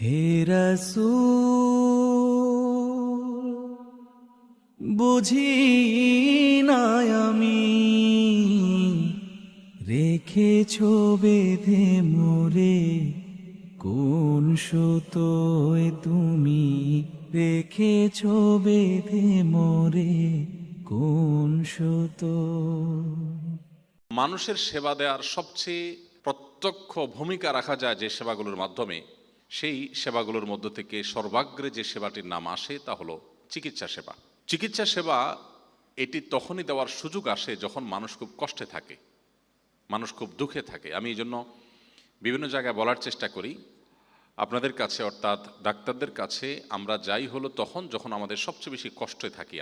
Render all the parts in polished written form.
হে রাসূল বুঝি না আমি রেখেছ বেঁধে মোরে কোন সুতোয় তুমি রেখেছ বেঁধে মোরে কোন সুতোয়। মানুষের সেবা দেওয়ার সবচেয়ে প্রত্যক্ষ ভূমিকা রাখা যায় যে সেবাগুলোর মাধ্যমে, সেই সেবাগুলোর মধ্য থেকে সর্বাগ্রে যে সেবাটির নাম আসে তা হলো চিকিৎসা সেবা। চিকিৎসা সেবা এটি তখনই দেওয়ার সুযোগ আসে যখন মানুষ খুব কষ্টে থাকে, মানুষ খুব দুঃখে থাকে। আমি এই জন্য বিভিন্ন জায়গায় বলার চেষ্টা করি আপনাদের কাছে, অর্থাৎ ডাক্তারদের কাছে আমরা যাই হলো তখন যখন আমাদের সবচেয়ে বেশি কষ্টে থাকি।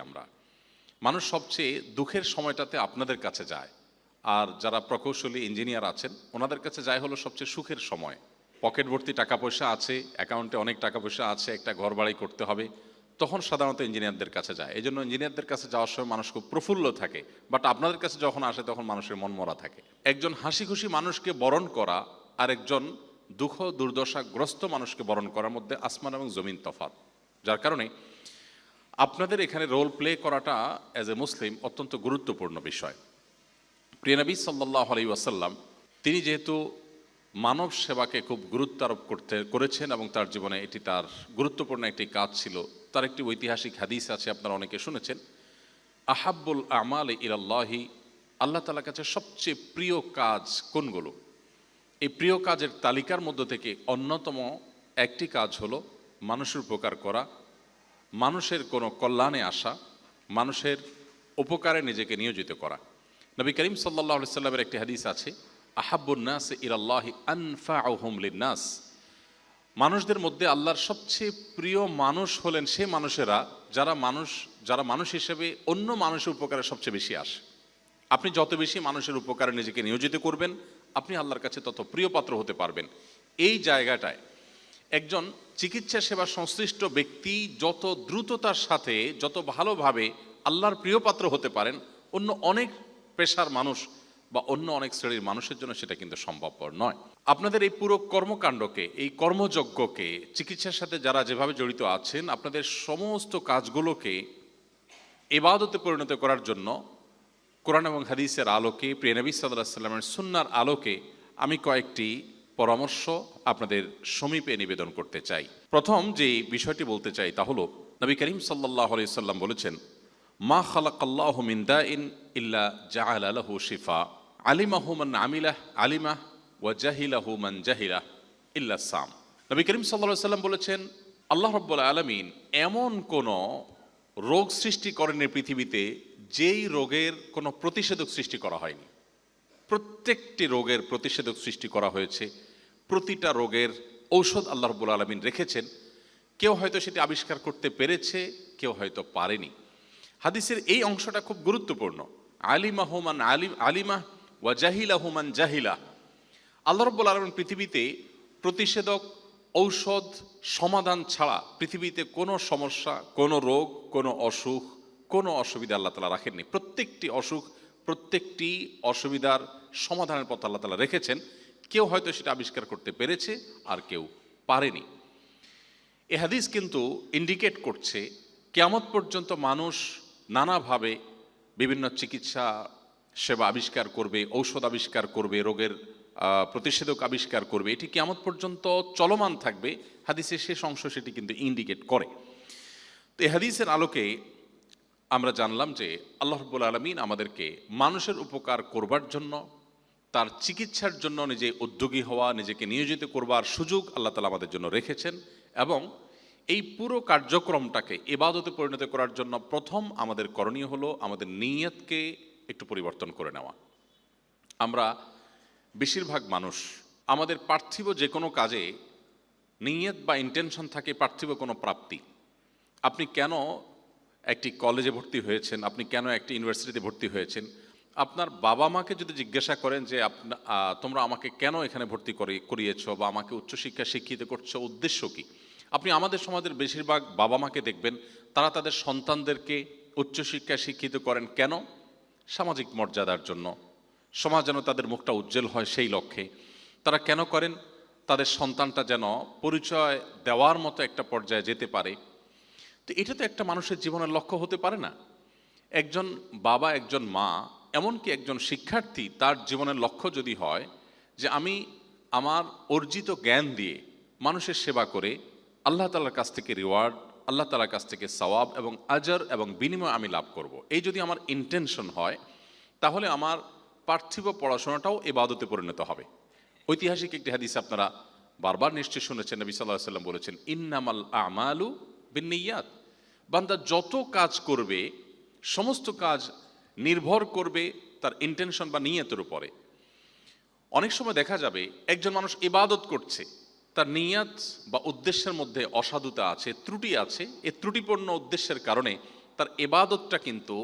মানুষ সবচেয়ে দুঃখের সময়টাতে আপনাদের কাছে যায়, আর যারা প্রকৌশলী ইঞ্জিনিয়ার আছেন ওনাদের কাছে যায় হলো সবচেয়ে সুখের সময়। পকেট ভর্তি টাকা পয়সা আছে, অ্যাকাউন্টে অনেক টাকা পয়সা আছে, একটা ঘর বাড়ি করতে হবে, তখন সাধারণত ইঞ্জিনিয়ারদের কাছে যায়। এই জন্য ইঞ্জিনিয়ারদের কাছে যাওয়ার সময় মানুষ খুব প্রফুল্ল থাকে, বাট আপনাদের কাছে যখন আসে তখন মানুষের মন মরা থাকে। একজন হাসি খুশি মানুষকে বরণ করা আর একজন দুঃখ দুর্দশাগ্রস্ত মানুষকে বরণ করার মধ্যে আসমান এবং জমিন তফাৎ। যার কারণে আপনাদের এখানে রোল প্লে করাটা অ্যাজ এ মুসলিম অত্যন্ত গুরুত্বপূর্ণ বিষয়। প্রিয় নবী সাল্লাল্লাহু আলাইহি ওয়াসাল্লাম তিনি যেহেতু মানব সেবাকে খুব গুরুত্ব আরোপ করেছেন এবং তার জীবনে এটি তার গুরুত্বপূর্ণ একটি কাজ ছিল, তার একটি ঐতিহাসিক হাদিস আছে, আপনারা অনেকে শুনেছেন, আহাব্বুল আমাল ইলাল্লাহি, আল্লাহ তাআলার কাছে সবচেয়ে প্রিয় কাজ কোনগুলো? এই প্রিয় কাজের তালিকার মধ্য থেকে অন্যতম একটি কাজ হলো মানুষের উপকার করা, মানুষের কোনো কল্যাণে আসা, মানুষের উপকারে নিজেকে নিয়োজিত করা। নবী করিম সাল্লাল্লাহু আলাইহি সাল্লামের একটি হাদিস আছে, আহাব্বুন নাস ইলাল্লাহি আনফাউহুম লিন্নাস, মানুষদের মধ্যে আল্লাহর সবচেয়ে প্রিয় মানুষ হলেন সে মানুষেরা যারা মানুষ হিসেবে অন্য মানুষের উপকারে সবচেয়ে বেশি আসে। আপনি যত বেশি মানুষের উপকারে নিজেকে নিয়োজিত করবেন আপনি আল্লাহর কাছে তত প্রিয় পাত্র হতে পারবেন। এই জায়গাটায় একজন চিকিৎসা সেবা সংশ্লিষ্ট ব্যক্তি যত দ্রুততার সাথে যত ভালোভাবে আল্লাহর প্রিয় পাত্র হতে পারেন, অন্য অনেক পেশার মানুষ বা অন্য অনেক শ্রেণীর মানুষের জন্য সেটা কিন্তু সম্ভবপর নয়। আপনাদের এই পুরো কর্মকাণ্ডকে, এই কর্মযজ্ঞকে, চিকিৎসার সাথে যারা যেভাবে জড়িত আছেন, আপনাদের সমস্ত কাজগুলোকে ইবাদতে পরিণত করার জন্য কোরআন এবং হাদিসের আলোকে, প্রিয় নবী সাল্লাল্লাহু আলাইহি ওয়াসাল্লামের সুন্নাহর আলোকে আমি কয়েকটি পরামর্শ আপনাদের সমীপে নিবেদন করতে চাই। প্রথম যে বিষয়টি বলতে চাই তা হলো, নবী করিম সাল্লাল্লাহু আলাইহি ওয়াসাল্লাম বলেছেন, মা খালাকাল্লাহু মিন দাইন ইল্লা জাআলা লাহু শিফা, আলিমাহু মান আমিলাহ আলিমাহ ওয়া জাহিলাহু মান জাহিলাহ ইল্লা সাম। নবী করিম সাল্লাল্লাহু আলাইহি ওয়াসাল্লাম বলেছেন, আল্লাহ রাব্বুল আলামিন এমন কোন রোগ সৃষ্টি করেননি পৃথিবীতে যেই রোগের কোনো প্রতিষেধক সৃষ্টি করা হয়নি। প্রত্যেকটি রোগের প্রতিষেধক সৃষ্টি করা হয়েছে, প্রতিটা রোগের ঔষধ আল্লাহ রাব্বুল আলামিন রেখেছেন। কেউ হয়তো সেটি আবিষ্কার করতে পেরেছে, কেউ হয়তো পারেনি। হাদিসের এই অংশটা খুব গুরুত্বপূর্ণ। আলিমাহু মান আলিমাহ ওয়া জাহিলাহু মান জাহিলাহ। আল্লাহ রাব্বুল আলামিন পৃথিবীতে প্রতিষেধক, ঔষধ, সমাধান ছাড়া পৃথিবীতে কোনো সমস্যা, কোনো রোগ, কোনো অসুখ, কোনো অসুবিধা আল্লাহ তাআলা রাখেননি। প্রত্যেকটি অসুখ, প্রত্যেকটি অসুবিধার সমাধানের পথ আল্লাহ তাআলা রেখেছেন। কেউ হয়তো সেটা আবিষ্কার করতে পেরেছে আর কেউ পারেনি। এ হাদিস কিন্তু ইন্ডিকেট করছে কিয়ামত পর্যন্ত মানুষ নানাভাবে বিভিন্ন চিকিৎসা সেবা আবিষ্কার করবে, ঔষধ আবিষ্কার করবে, রোগের প্রতিষেধক আবিষ্কার করবে। এটি কিয়ামত পর্যন্ত চলমান থাকবে। হাদিসের শেষ অংশ সেটি কিন্তু ইন্ডিকেট করে। তো এই হাদিসের আলোকে আমরা জানলাম যে আল্লাহ রাব্বুল আলামিন আমাদেরকে মানুষের উপকার করবার জন্য, তার চিকিৎসার জন্য নিজে উদ্যোগী হওয়া, নিজেকে নিয়োজিত করবার সুযোগ আল্লাহ তাআলা আমাদের জন্য রেখেছেন। এবং এই পুরো কার্যক্রমটাকে ইবাদতে পরিণত করার জন্য প্রথম আমাদের করণীয় হলো আমাদের নিয়তকে একটু পরিবর্তন করে নেওয়া। আমরা বেশিরভাগ মানুষ আমাদের পার্থিব যে কোনো কাজে নিয়ত বা ইন্টেনশন থাকে পার্থিব কোনো প্রাপ্তি। আপনি কেন একটি কলেজে ভর্তি হয়েছেন, আপনি কেন একটি ইউনিভার্সিটিতে ভর্তি হয়েছেন, আপনার বাবা মাকে যদি জিজ্ঞাসা করেন যে তোমরা আমাকে কেন এখানে ভর্তি করিয়েছো বা আমাকে উচ্চশিক্ষা শিক্ষিত করছো, উদ্দেশ্য কী? আপনি আমাদের সমাজের বেশিরভাগ বাবা মাকে দেখবেন তারা তাদের সন্তানদেরকে উচ্চশিক্ষায় শিক্ষিত করেন কেন? সামাজিক মর্যাদার জন্য, সমাজ যেন তাদের মুখটা উজ্জ্বল হয় সেই লক্ষ্যে। তারা কেন করেন? তাদের সন্তানটা যেন পরিচয় দেওয়ার মতো একটা পর্যায়ে যেতে পারে। তো এটা তো একটা মানুষের জীবনের লক্ষ্য হতে পারে না। একজন বাবা, একজন মা, এমনকি একজন শিক্ষার্থী, তার জীবনের লক্ষ্য যদি হয় যে আমি আমার অর্জিত জ্ঞান দিয়ে মানুষের সেবা করে আল্লাহ তাআলার কাছ থেকে রিওয়ার্ড, আল্লাহ তাআলার কাছ থেকে সওয়াব এবং আজর এবং বিনিময় আমি লাভ করব, এই যদি আমার ইন্টেনশন হয়, তাহলে আমার পার্থিব পড়াশোনাটাও ইবাদতে পরিণত হবে। ঐতিহাসিক একটি হাদিস আপনারা বারবার নিশ্চয় শুনেছেন, নবী সাল্লাল্লাহু আলাইহি ওয়াসাল্লাম বলেছেন, ইন্নামাল আমালু বিন্নিয়াত। বান্দা যত কাজ করবে সমস্ত কাজ নির্ভর করবে তার ইন্টেনশন বা নিয়তের উপরে। অনেক সময় দেখা যাবে একজন মানুষ ইবাদত করছে, তার নিয়াত বা উদ্দেশ্যের মধ্যে অসাধুতা আছে, ত্রুটি আছে। এই ত্রুটিপূর্ণ উদ্দেশ্যের কারণে তার ইবাদতটা কিন্তু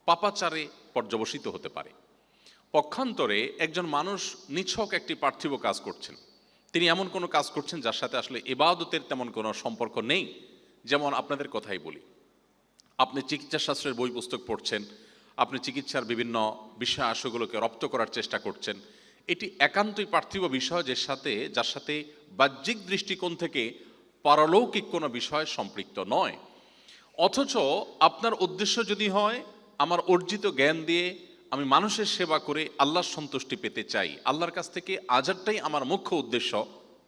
পাপাচারে পর্যবসিত হতে পারে। পক্ষান্তরে একজন মানুষ নিছক একটি পার্থিব কাজ করছেন, তিনি এমন কোনো কাজ করছেন যার সাথে আসলে ইবাদতের তেমন কোনো সম্পর্ক নেই। যেমন আপনাদের কথাই বলি, আপনি চিকিৎসা শাস্ত্রের বই পুস্তক পড়ছেন, আপনি চিকিৎসার বিভিন্ন বিষয় আশয়গুলোকে রপ্ত করার চেষ্টা করছেন, এটি একান্তই পার্থিব বিষয়, যার সাথে বাহ্যিক দৃষ্টিকোণ থেকে পারলৌকিক কোনো বিষয় সম্পৃক্ত নয়। অথচ আপনার উদ্দেশ্য যদি হয় আমার অর্জিত জ্ঞান দিয়ে আমি মানুষের সেবা করে আল্লাহর সন্তুষ্টি পেতে চাই, আল্লাহর কাছ থেকে আজারটাই আমার মুখ্য উদ্দেশ্য,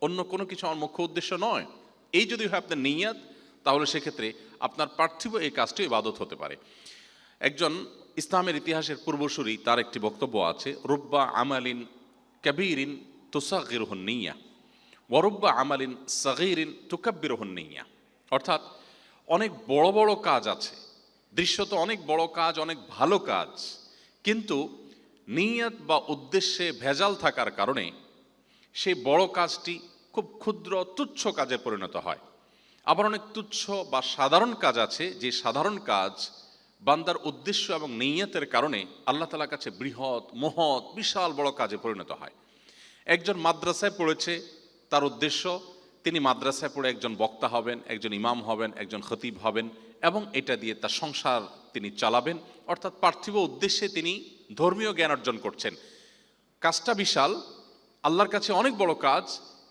অন্য কোনো কিছু আমার মুখ্য উদ্দেশ্য নয়, এই যদি হয় আপনার নিয়াত, তাহলে সেক্ষেত্রে আপনার পার্থিব এই কাজটি ইবাদত হতে পারে। একজন ইসলামের ইতিহাসের পূর্বসূরি, তার একটি বক্তব্য আছে, রুব্বা আমালিন কাবীরিন তুসাগিরুহুন নিয়া ওয়া রুব্বা আমালিন সাগীরিন তুকাব্বিরুহুন নিয়া। অর্থাৎ অনেক বড় বড় কাজ আছে, দৃশ্যত অনেক বড় কাজ, অনেক ভালো কাজ, কিন্তু নিয়ত বা উদ্দেশ্যে ভেজাল থাকার কারণে সেই বড় কাজটি খুব ক্ষুদ্র তুচ্ছ কাজে পরিণত হয়। আবার অনেক তুচ্ছ বা সাধারণ কাজ আছে, যে সাধারণ কাজ বান্দার উদ্দেশ্য এবং নিয়তের কারণে আল্লাহ তাআলার কাছে বৃহৎ, মহৎ, বিশাল বড় কাজে পরিণত হয়। একজন মাদ্রাসায় পড়েছে, তার উদ্দেশ্য তিনি মাদ্রাসায় পড়ে একজন বক্তা হবেন, একজন ইমাম হবেন, একজন খতিব হবেন এবং এটা দিয়ে তার সংসার তিনি চালাবেন। অর্থাৎ পার্থিব উদ্দেশ্যে তিনি ধর্মীয় জ্ঞান অর্জন করছেন। কাজটা বিশাল, আল্লাহর কাছে অনেক বড় কাজ,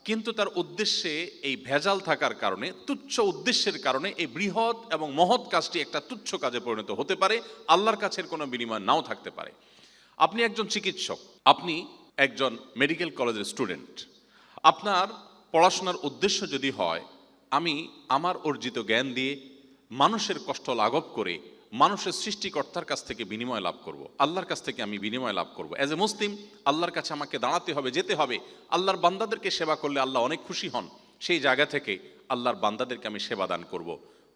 কিন্তু তার উদ্দেশ্যে এই ভেজাল থাকার কারণে, তুচ্ছ উদ্দেশ্যের কারণে এই বৃহৎ এবং মহৎ কাজটি একটা তুচ্ছ কাজে পরিণত হতে পারে, আল্লাহর কাছের কোনো বিনিময় নাও থাকতে পারে। আপনি একজন চিকিৎসক, আপনি একজন মেডিকেল কলেজের স্টুডেন্ট, আপনার পড়াশোনার উদ্দেশ্য যদি হয় আমি আমার অর্জিত জ্ঞান দিয়ে মানুষের কষ্ট লাঘব করে মানুষের সৃষ্টিকর্তার কাছ থেকে বিনিময় লাভ করব, আল্লাহর কাছ থেকে আমি বিনিময় লাভ করব, অ্যাজ এ মুসলিম আল্লাহর কাছে আমাকে দাঁড়াতে হবে, যেতে হবে, আল্লাহর বান্দাদেরকে সেবা করলে আল্লাহ অনেক খুশি হন, সেই জায়গা থেকে আল্লাহর বান্দাদেরকে আমি সেবা দান করব,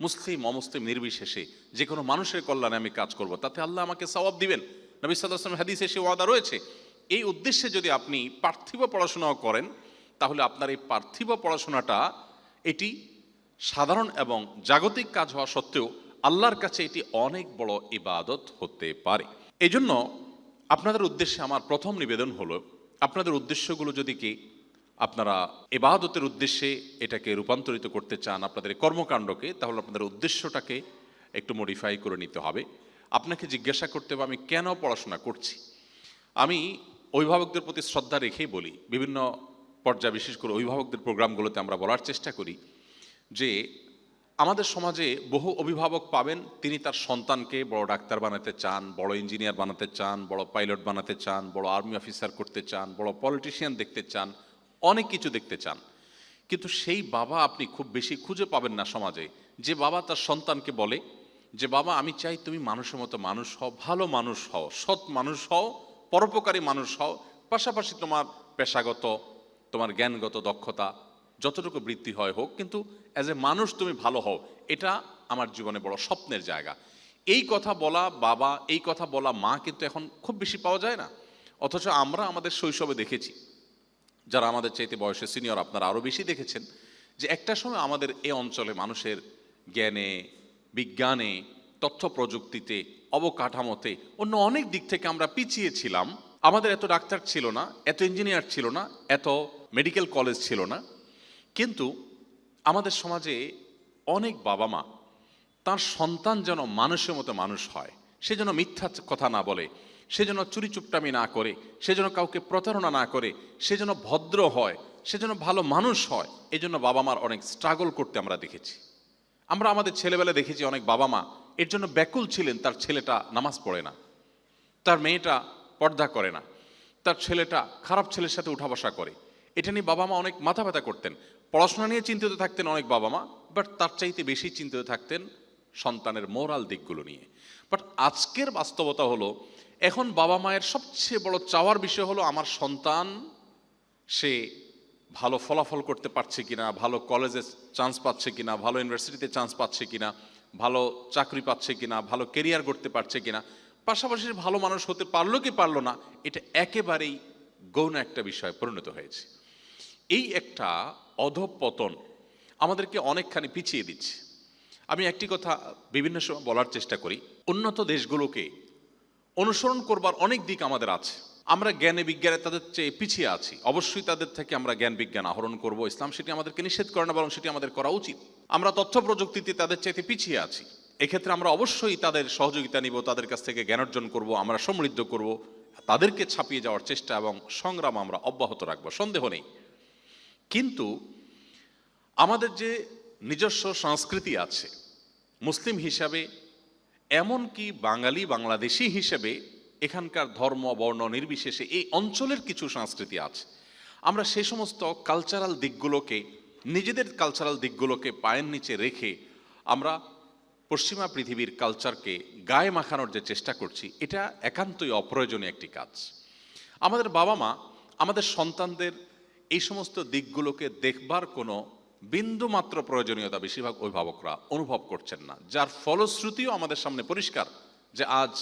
মুসলিম অমুসলিম নির্বিশেষে যে কোনো মানুষের কল্যাণে আমি কাজ করব, তাতে আল্লাহ আমাকে সওয়াব দিবেন। নবী সাল্লাল্লাহু আলাইহি ওয়াসাল্লাম হাদিসে সে ওয়াদা রয়েছে। এই উদ্দেশ্যে যদি আপনি পার্থিব পড়াশোনাও করেন, তাহলে আপনার এই পার্থিব পড়াশোনাটা এটি সাধারণ এবং জাগতিক কাজ হওয়া সত্ত্বেও আল্লাহর কাছে এটি অনেক বড় ইবাদত হতে পারে। এই জন্য আপনাদের উদ্দেশ্যে আমার প্রথম নিবেদন হলো, আপনাদের উদ্দেশ্যগুলো যদি কি আপনারা ইবাদতের উদ্দেশ্যে এটাকে রূপান্তরিত করতে চান, আপনাদের কর্মকাণ্ডকে, তাহলে আপনাদের উদ্দেশ্যটাকে একটু মডিফাই করে নিতে হবে। আপনাকে জিজ্ঞাসা করতে হবে আমি কেন পড়াশোনা করছি। আমি অভিভাবকদের প্রতি শ্রদ্ধা রেখেই বলি, বিভিন্ন পর্যায়ে বিশেষ করে অভিভাবকদের প্রোগ্রামগুলোতে আমরা বলার চেষ্টা করি যে আমাদের সমাজে বহু অভিভাবক পাবেন, তিনি তার সন্তানকে বড় ডাক্তার বানাতে চান, বড় ইঞ্জিনিয়ার বানাতে চান, বড় পাইলট বানাতে চান, বড় আর্মি অফিসার করতে চান, বড় পলিটিশিয়ান দেখতে চান, অনেক কিছু দেখতে চান। কিন্তু সেই বাবা আপনি খুব বেশি খুঁজে পাবেন না সমাজে, যে বাবা তার সন্তানকে বলে যে বাবা আমি চাই তুমি মানুষের মতো মানুষ হও, ভালো মানুষ হও, সৎ মানুষ হও, পরোপকারী মানুষ হও, পাশাপাশি তোমার পেশাগত, তোমার জ্ঞানগত দক্ষতা যতটুকু বৃদ্ধি হয় হোক, কিন্তু অ্যাজ এ মানুষ তুমি ভালো হও, এটা আমার জীবনে বড় স্বপ্নের জায়গা। এই কথা বলা বাবা, এই কথা বলা মা কিন্তু এখন খুব বেশি পাওয়া যায় না। অথচ আমরা আমাদের শৈশবে দেখেছি, যারা আমাদের চাইতে বয়সে সিনিয়র আপনারা আরও বেশি দেখেছেন, যে একটা সময় আমাদের এই অঞ্চলে মানুষের জ্ঞানে, বিজ্ঞানে, তথ্য প্রযুক্তিতে, অবকাঠামোতে, অন্য অনেক দিক থেকে আমরা পিছিয়ে ছিলাম। আমাদের এত ডাক্তার ছিল না, এত ইঞ্জিনিয়ার ছিল না, এত মেডিকেল কলেজ ছিল না, কিন্তু আমাদের সমাজে অনেক বাবা মা তার সন্তান যেন মানুষের মতো মানুষ হয়, সে যেন মিথ্যা কথা না বলে, সে যেন চুরি চুপটামি না করে, সে যেন কাউকে প্রতারণা না করে, সে যেন ভদ্র হয়, সে যেন ভালো মানুষ হয়, এই জন্য বাবা মার অনেক স্ট্রাগল করতে আমরা দেখেছি। আমরা আমাদের ছেলেবেলায় দেখেছি অনেক বাবা মা এর জন্য ব্যাকুল ছিলেন, তার ছেলেটা নামাজ পড়ে না, তার মেয়েটা পর্দা করে না, তার ছেলেটা খারাপ ছেলের সাথে উঠা বসা করে। এটা নিয়ে বাবা মা অনেক মাথা ব্যথা করতেন। পড়াশোনা নিয়ে চিন্তিত থাকতেন অনেক বাবা মা, বাট তার চাইতে বেশি চিন্তিত থাকতেন সন্তানের মোরাল দিকগুলো নিয়ে। বাট আজকের বাস্তবতা হলো, এখন বাবা মায়ের সবচেয়ে বড় চাওয়ার বিষয় হলো আমার সন্তান সে ভালো ফলাফল করতে পারছে কিনা, ভালো কলেজে চান্স পাচ্ছে কিনা, ভালো ইউনিভার্সিটিতে চান্স পাচ্ছে কিনা, ভালো চাকরি পাচ্ছে কিনা, ভালো কেরিয়ার করতে পারছে কিনা, পাশাপাশি ভালো মানুষ হতে পারলো কি পারলো না, এটা একেবারেই গৌণ একটা বিষয় পরিণত হয়েছে। এই একটা অধঃপতন আমাদেরকে অনেকখানি পিছিয়ে দিচ্ছে। আমি একটি কথা বিভিন্ন সময় বলার চেষ্টা করি, উন্নত দেশগুলোকে অনুসরণ করবার অনেক দিক আমাদের আছে। আমরা জ্ঞানে বিজ্ঞানে তাদের চেয়ে পিছিয়ে আছি, অবশ্যই তাদের থেকে আমরা জ্ঞান বিজ্ঞান আহরণ করব, ইসলাম সেটি আমাদেরকে নিষেধ করে না, বরং সেটি আমাদের করা উচিত। আমরা তথ্য প্রযুক্তিতে তাদের চাইতে পিছিয়ে আছি, এক্ষেত্রে আমরা অবশ্যই তাদের সহযোগিতা নিব, তাদের কাছ থেকে জ্ঞান অর্জন করব, আমরা সমৃদ্ধ করব, তাদেরকে ছাপিয়ে যাওয়ার চেষ্টা এবং সংগ্রাম আমরা অব্যাহত রাখবো, সন্দেহ নেই। কিন্তু আমাদের যে নিজস্ব সংস্কৃতি আছে মুসলিম হিসাবে, এমনকি বাঙালি বাংলাদেশি হিসেবে এখানকার ধর্ম বর্ণ নির্বিশেষে এই অঞ্চলের কিছু সংস্কৃতি আছে। আমরা সে সমস্ত কালচারাল দিকগুলোকে, নিজেদের কালচারাল দিকগুলোকে পায়ের নিচে রেখে আমরা পশ্চিমা পৃথিবীর কালচারকে গায়ে মাখানোর যে চেষ্টা করছি, এটা একান্তই অপ্রয়োজনীয় একটি কাজ। আমাদের বাবা মা আমাদের সন্তানদের এই সমস্ত দিকগুলোকে দেখবার কোনো বিন্দু মাত্র প্রয়োজনীয়তা বেশিরভাগ অভিভাবকরা অনুভব করছেন না, যার ফলশ্রুতিও আমাদের সামনে পরিষ্কার যে আজ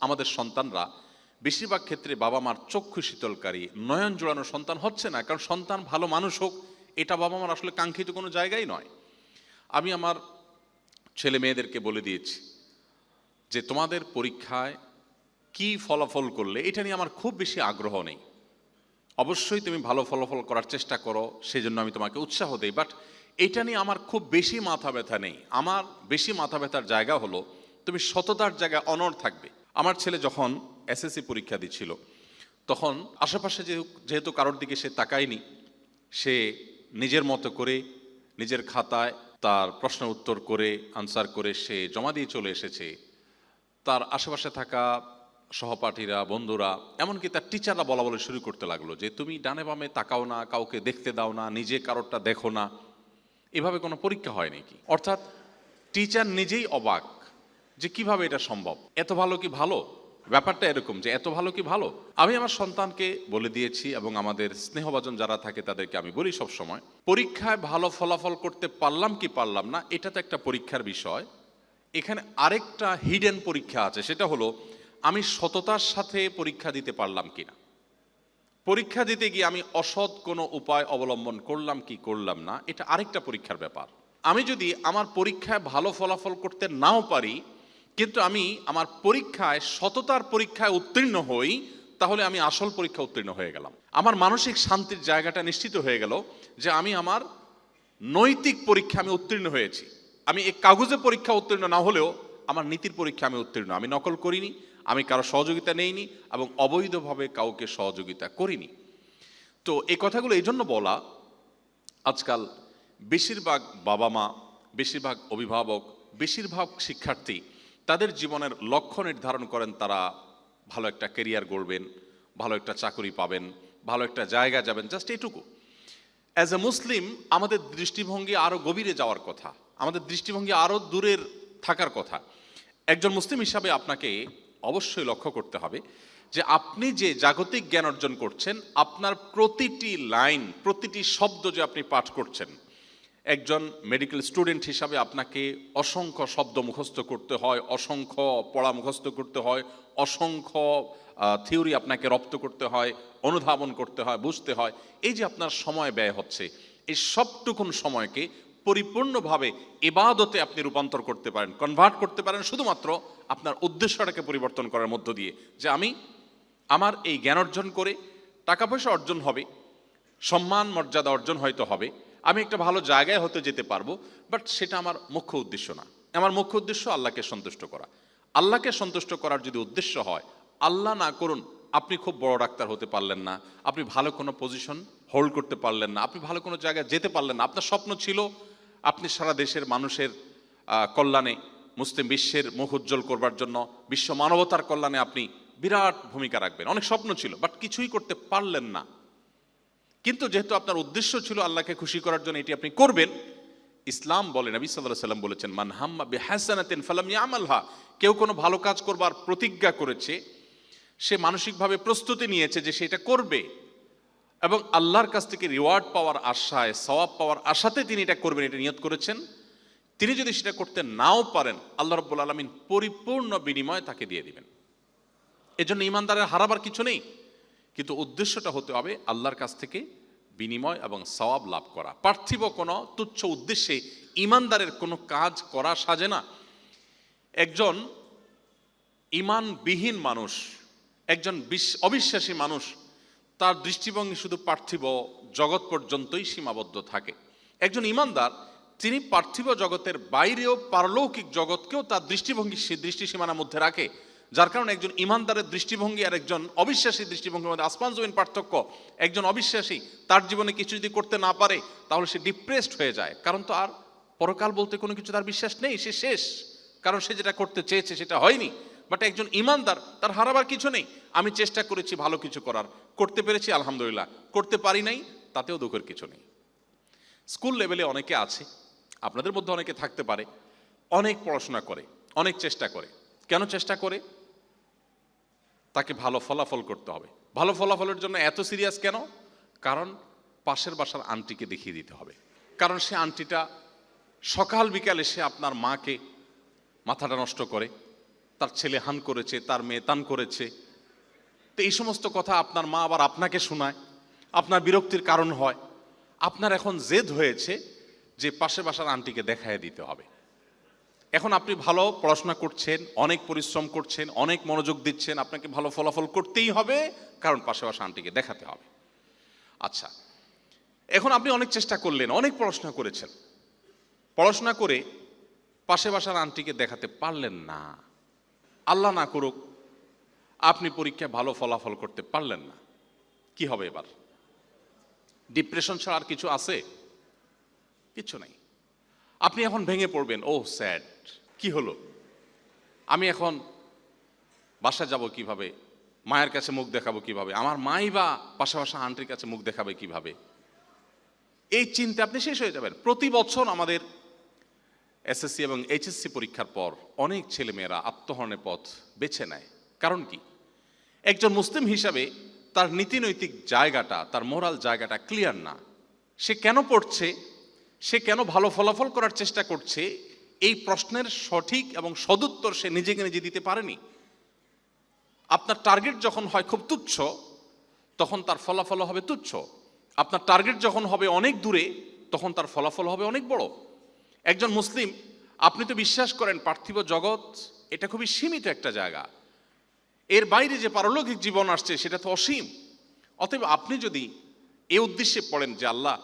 আমাদের সন্তানরা বেশিরভাগ ক্ষেত্রে বাবা মার চক্ষু শীতলকারী, নয়ন জোড়ানো সন্তান হচ্ছে না। কারণ সন্তান ভালো মানুষ হোক, এটা বাবা মার আসলে কাঙ্ক্ষিত কোনো জায়গাই নয়। আমি আমার ছেলে মেয়েদেরকে বলে দিয়েছি যে তোমাদের পরীক্ষায় কি ফলাফল করলে এটা নিয়ে আমার খুব বেশি আগ্রহ নেই, অবশ্যই তুমি ভালো ফলাফল করার চেষ্টা করো, সেই জন্য আমি তোমাকে উৎসাহ দেই, বাট এটা নিয়ে আমার খুব বেশি মাথা ব্যথা নেই। আমার বেশি মাথা ব্যথার জায়গা হলো তুমি সততার জায়গায় অনড় থাকবে। আমার ছেলে যখন এসএসসি পরীক্ষা দিচ্ছিল, তখন আশেপাশে যেহেতু কারোর দিকে সে তাকায়নি, সে নিজের মতো করে নিজের খাতায় তার প্রশ্ন উত্তর করে আনসার করে সে জমা দিয়ে চলে এসেছে। তার আশেপাশে থাকা সহপাঠীরা, বন্ধুরা, এমনকি তার টিচাররা বলা বলে শুরু করতে লাগলো যে তুমি ডানে বামে তাকাও না, কাউকে দেখতে দাও না, নিজে কারোরটা দেখো না, এভাবে কোনো পরীক্ষা হয় নাকি? অর্থাৎ টিচার নিজেই অবাক যে কিভাবে এটা সম্ভব, এত ভালো কি ভালো? ব্যাপারটা এরকম যে এত ভালো কি ভালো। আমি আমার সন্তানকে বলে দিয়েছি এবং আমাদের স্নেহভাজন যারা থাকে তাদেরকে আমি বলি সব সময়, পরীক্ষায় ভালো ফলাফল করতে পারলাম কি পারলাম না এটা তো একটা পরীক্ষার বিষয়, এখানে আরেকটা হিডেন পরীক্ষা আছে, সেটা হলো আমি সততার সাথে পরীক্ষা দিতে পারলাম কিনা। পরীক্ষা দিতে গিয়ে আমি অসৎ কোনো উপায় অবলম্বন করলাম কি করলাম না, এটা আরেকটা পরীক্ষার ব্যাপার। আমি যদি আমার পরীক্ষায় ভালো ফলাফল করতে নাও পারি, কিন্তু আমি আমার পরীক্ষায় সততার পরীক্ষায় উত্তীর্ণ হই, তাহলে আমি আসল পরীক্ষা উত্তীর্ণ হয়ে গেলাম। আমার মানসিক শান্তির জায়গাটা নিশ্চিত হয়ে গেল যে আমি আমার নৈতিক পরীক্ষা আমি উত্তীর্ণ হয়েছি। আমি এই কাগজে পরীক্ষা উত্তীর্ণ না হলেও আমার নীতির পরীক্ষা আমি উত্তীর্ণ। আমি নকল করিনি, আমি কারো সহযোগিতা নেইনি এবং অবৈধভাবে কাউকে সহযোগিতা করিনি। তো এই কথাগুলো এই জন্য বলা, আজকাল বেশিরভাগ বাবা মা, বেশিরভাগ অভিভাবক, বেশিরভাগ শিক্ষার্থী তাদের জীবনের লক্ষ্য নির্ধারণ করেন তারা ভালো একটা ক্যারিয়ার গড়বেন, ভালো একটা চাকরি পাবেন, ভালো একটা জায়গা যাবেন, জাস্ট এটুকু। অ্যাজ এ মুসলিম আমাদের দৃষ্টিভঙ্গি আরও গভীরে যাওয়ার কথা, আমাদের দৃষ্টিভঙ্গি আরও দূরের থাকার কথা। একজন মুসলিম হিসাবে আপনাকে অবশ্যই লক্ষ্য করতে হবে যে আপনি যে জাগতিক জ্ঞান অর্জন করছেন, আপনার প্রতিটি লাইন, প্রতিটি শব্দ যে আপনি পাঠ করছেন, একজন মেডিকেল স্টুডেন্ট হিসাবে আপনাকে অসংখ্য শব্দ মুখস্থ করতে হয়, অসংখ্য পড়া মুখস্থ করতে হয়, অসংখ্য থিওরি আপনাকে রপ্ত করতে হয়, অনুধাবন করতে হয়, বুঝতে হয়। এই যে আপনার সময় ব্যয় হচ্ছে, এই সবটুকুন সময়কে পরিপূর্ণভাবে ইবাদতে আপনি রূপান্তর করতে পারেন, কনভার্ট করতে পারেন শুধুমাত্র আপনার উদ্দেশ্যটাকে পরিবর্তন করার মধ্য দিয়ে, যে আমি আমার এই জ্ঞান অর্জন করে টাকা পয়সা অর্জন হবে, সম্মান মর্যাদা অর্জন হয়তো হবে, আমি একটা ভালো জায়গায় হতে যেতে পারবো, বাট সেটা আমার মুখ্য উদ্দেশ্য না। আমার মুখ্য উদ্দেশ্য আল্লাহকে সন্তুষ্ট করা। আল্লাহকে সন্তুষ্ট করার যদি উদ্দেশ্য হয়, আল্লাহ না করুন আপনি খুব বড় ডাক্তার হতে পারলেন না, আপনি ভালো কোনো পজিশন হোল্ড করতে পারলেন না, আপনি ভালো কোনো জায়গায় যেতে পারলেন না। আপনার স্বপ্ন ছিল আপনি সারা দেশের মানুষের কল্যাণে, মুসলিম বিশ্বের মুখ উজ্জ্বল করবার জন্য, বিশ্ব মানবতার কল্যাণে আপনি বিরাট ভূমিকা রাখবেন, অনেক স্বপ্ন ছিল, বাট কিছুই করতে পারলেন না। কিন্তু যেহেতু আপনার উদ্দেশ্য ছিল আল্লাহকে খুশি করার জন্য এটি আপনি করবেন, ইসলাম বলে, নবী সাল্লাল্লাহু আলাইহি ওয়াসাল্লাম বলেছেন, মান হাম্মা বিহাসানাতিন ফালাম ইয়ামালহা, কেউ কোনো ভালো কাজ করবার প্রতিজ্ঞা করেছে, সে মানসিকভাবে প্রস্তুতি নিয়েছে যে সেটা করবে এবং আল্লাহর কাছ থেকে রিওয়ার্ড পাওয়ার আশায়, সওয়াব পাওয়ার আশাতে তিনি এটা করবেন, এটা নিয়ত করেছেন, তিনি যদি সেটা করতে নাও পারেন আল্লাহ রাব্বুল আলামিন পরিপূর্ণ বিনিময় তাকে দিয়ে দিবেন। এজন্য ঈমানদারের হারাবার কিছু নেই, কিন্তু উদ্দেশ্যটা হতে হবে আল্লাহর কাছ থেকে বিনিময় এবং সওয়াব লাভ করা। পার্থিব কোনো তুচ্ছ উদ্দেশ্যে ঈমানদারের কোনো কাজ করা সাজে না। একজন ঈমানবিহীন মানুষ, একজন অবিশ্বাসী মানুষ, তার দৃষ্টিভঙ্গি শুধু পার্থিব জগৎ পর্যন্তই সীমাবদ্ধ থাকে। একজন ঈমানদার তিনি পার্থিব জগতের বাইরেও পারলৌকিক জগৎকেও তার দৃষ্টিসীমানার মধ্যে রাখে, যার কারণে একজন ঈমানদারের দৃষ্টিভঙ্গি আর একজন অবিশ্বাসী দৃষ্টিভঙ্গির মধ্যে আসমান জমিন পার্থক্য। একজন অবিশ্বাসী তার জীবনে কিছু যদি করতে না পারে তাহলে সে ডিপ্রেসড হয়ে যায়, কারণ তো আর পরকাল বলতে কোনো কিছু তার বিশ্বাস নেই, সে শেষ, কারণ সে যেটা করতে চেয়েছে সেটা হয়নি। বাট একজন ঈমানদার তার হারাবার কিছু নেই, আমি চেষ্টা করেছি ভালো কিছু করার, করতে পেরেছি আলহামদুলিল্লাহ, করতে পারি নাই তাতেও দুঃখের কিছু নেই। স্কুল লেভেলে অনেকে আছে, আপনাদের মধ্যে অনেকে থাকতে পারে, অনেক পড়াশোনা করে, অনেক চেষ্টা করে। কেন চেষ্টা করে? তাকে ভালো ফলাফল করতে হবে। ভালো ফলাফলের জন্য এত সিরিয়াস কেন? কারণ পাশের বাসার আন্টিকে দেখিয়ে দিতে হবে, কারণ সে আন্টিটা সকাল বিকালে সে আপনার মাকে মাথাটা নষ্ট করে, তার ছেলে হান করেছে, তার মেয়ে তান করেছে, তো এই সমস্ত কথা আপনার মা আবার আপনাকে শোনায়, আপনার বিরক্তির কারণ হয়। আপনার এখন জেদ হয়েছে যে পাশের বাসার আন্টিকে দেখায় দিতে হবে। এখন আপনি ভালো পড়াশোনা করছেন, অনেক পরিশ্রম করছেন, অনেক মনোযোগ দিচ্ছেন, আপনাকে ভালো ফলাফল করতেই হবে, কারণ পাশে বাসা আন্টিকে দেখাতে হবে। আচ্ছা, এখন আপনি অনেক চেষ্টা করলেন, অনেক পড়াশোনা করেছেন, পড়াশোনা করে পাশে বাসার আন্টিকে দেখাতে পারলেন না। আল্লাহ না করুক আপনি পরীক্ষায় ভালো ফলাফল করতে পারলেন না, কি হবে এবার? ডিপ্রেশন ছাড়া আর কিছু আছে? কিছু নাই। আপনি এখন ভেঙে পড়বেন, ও স্যাড, কি হলো, আমি এখন বাসায় যাব কিভাবে, মায়ের কাছে মুখ দেখাবো কিভাবে, আমার মাই বা পাশাপাশি আন্টির কাছে মুখ দেখাবে কিভাবে, এই চিন্তা আপনি শেষ হয়ে যাবেন। প্রতি বছর আমাদের এসএসসি এবং এইচএসসি পরীক্ষার পর অনেক ছেলেমেয়েরা আত্মহরণের পথ বেছে নেয়। কারণ কি? একজন মুসলিম হিসাবে তার নীতিনৈতিক জায়গাটা, তার মোরাল জায়গাটা ক্লিয়ার না। সে কেন পড়ছে, সে কেন ভালো ফলাফল করার চেষ্টা করছে, এই প্রশ্নের সঠিক এবং সদুত্তর সে নিজেকে নিজে দিতে পারেনি। আপনার টার্গেট যখন হয় খুব তুচ্ছ, তখন তার ফলাফল হবে তুচ্ছ। আপনার টার্গেট যখন হবে অনেক দূরে, তখন তার ফলাফল হবে অনেক বড়। একজন মুসলিম, আপনি তো বিশ্বাস করেন পার্থিব জগৎ এটা খুবই সীমিত একটা জায়গা, এর বাইরে যে পারলৌকিক জীবন আসছে সেটা তো অসীম। অতএব আপনি যদি এই উদ্দেশ্যে পড়েন যে আল্লাহ,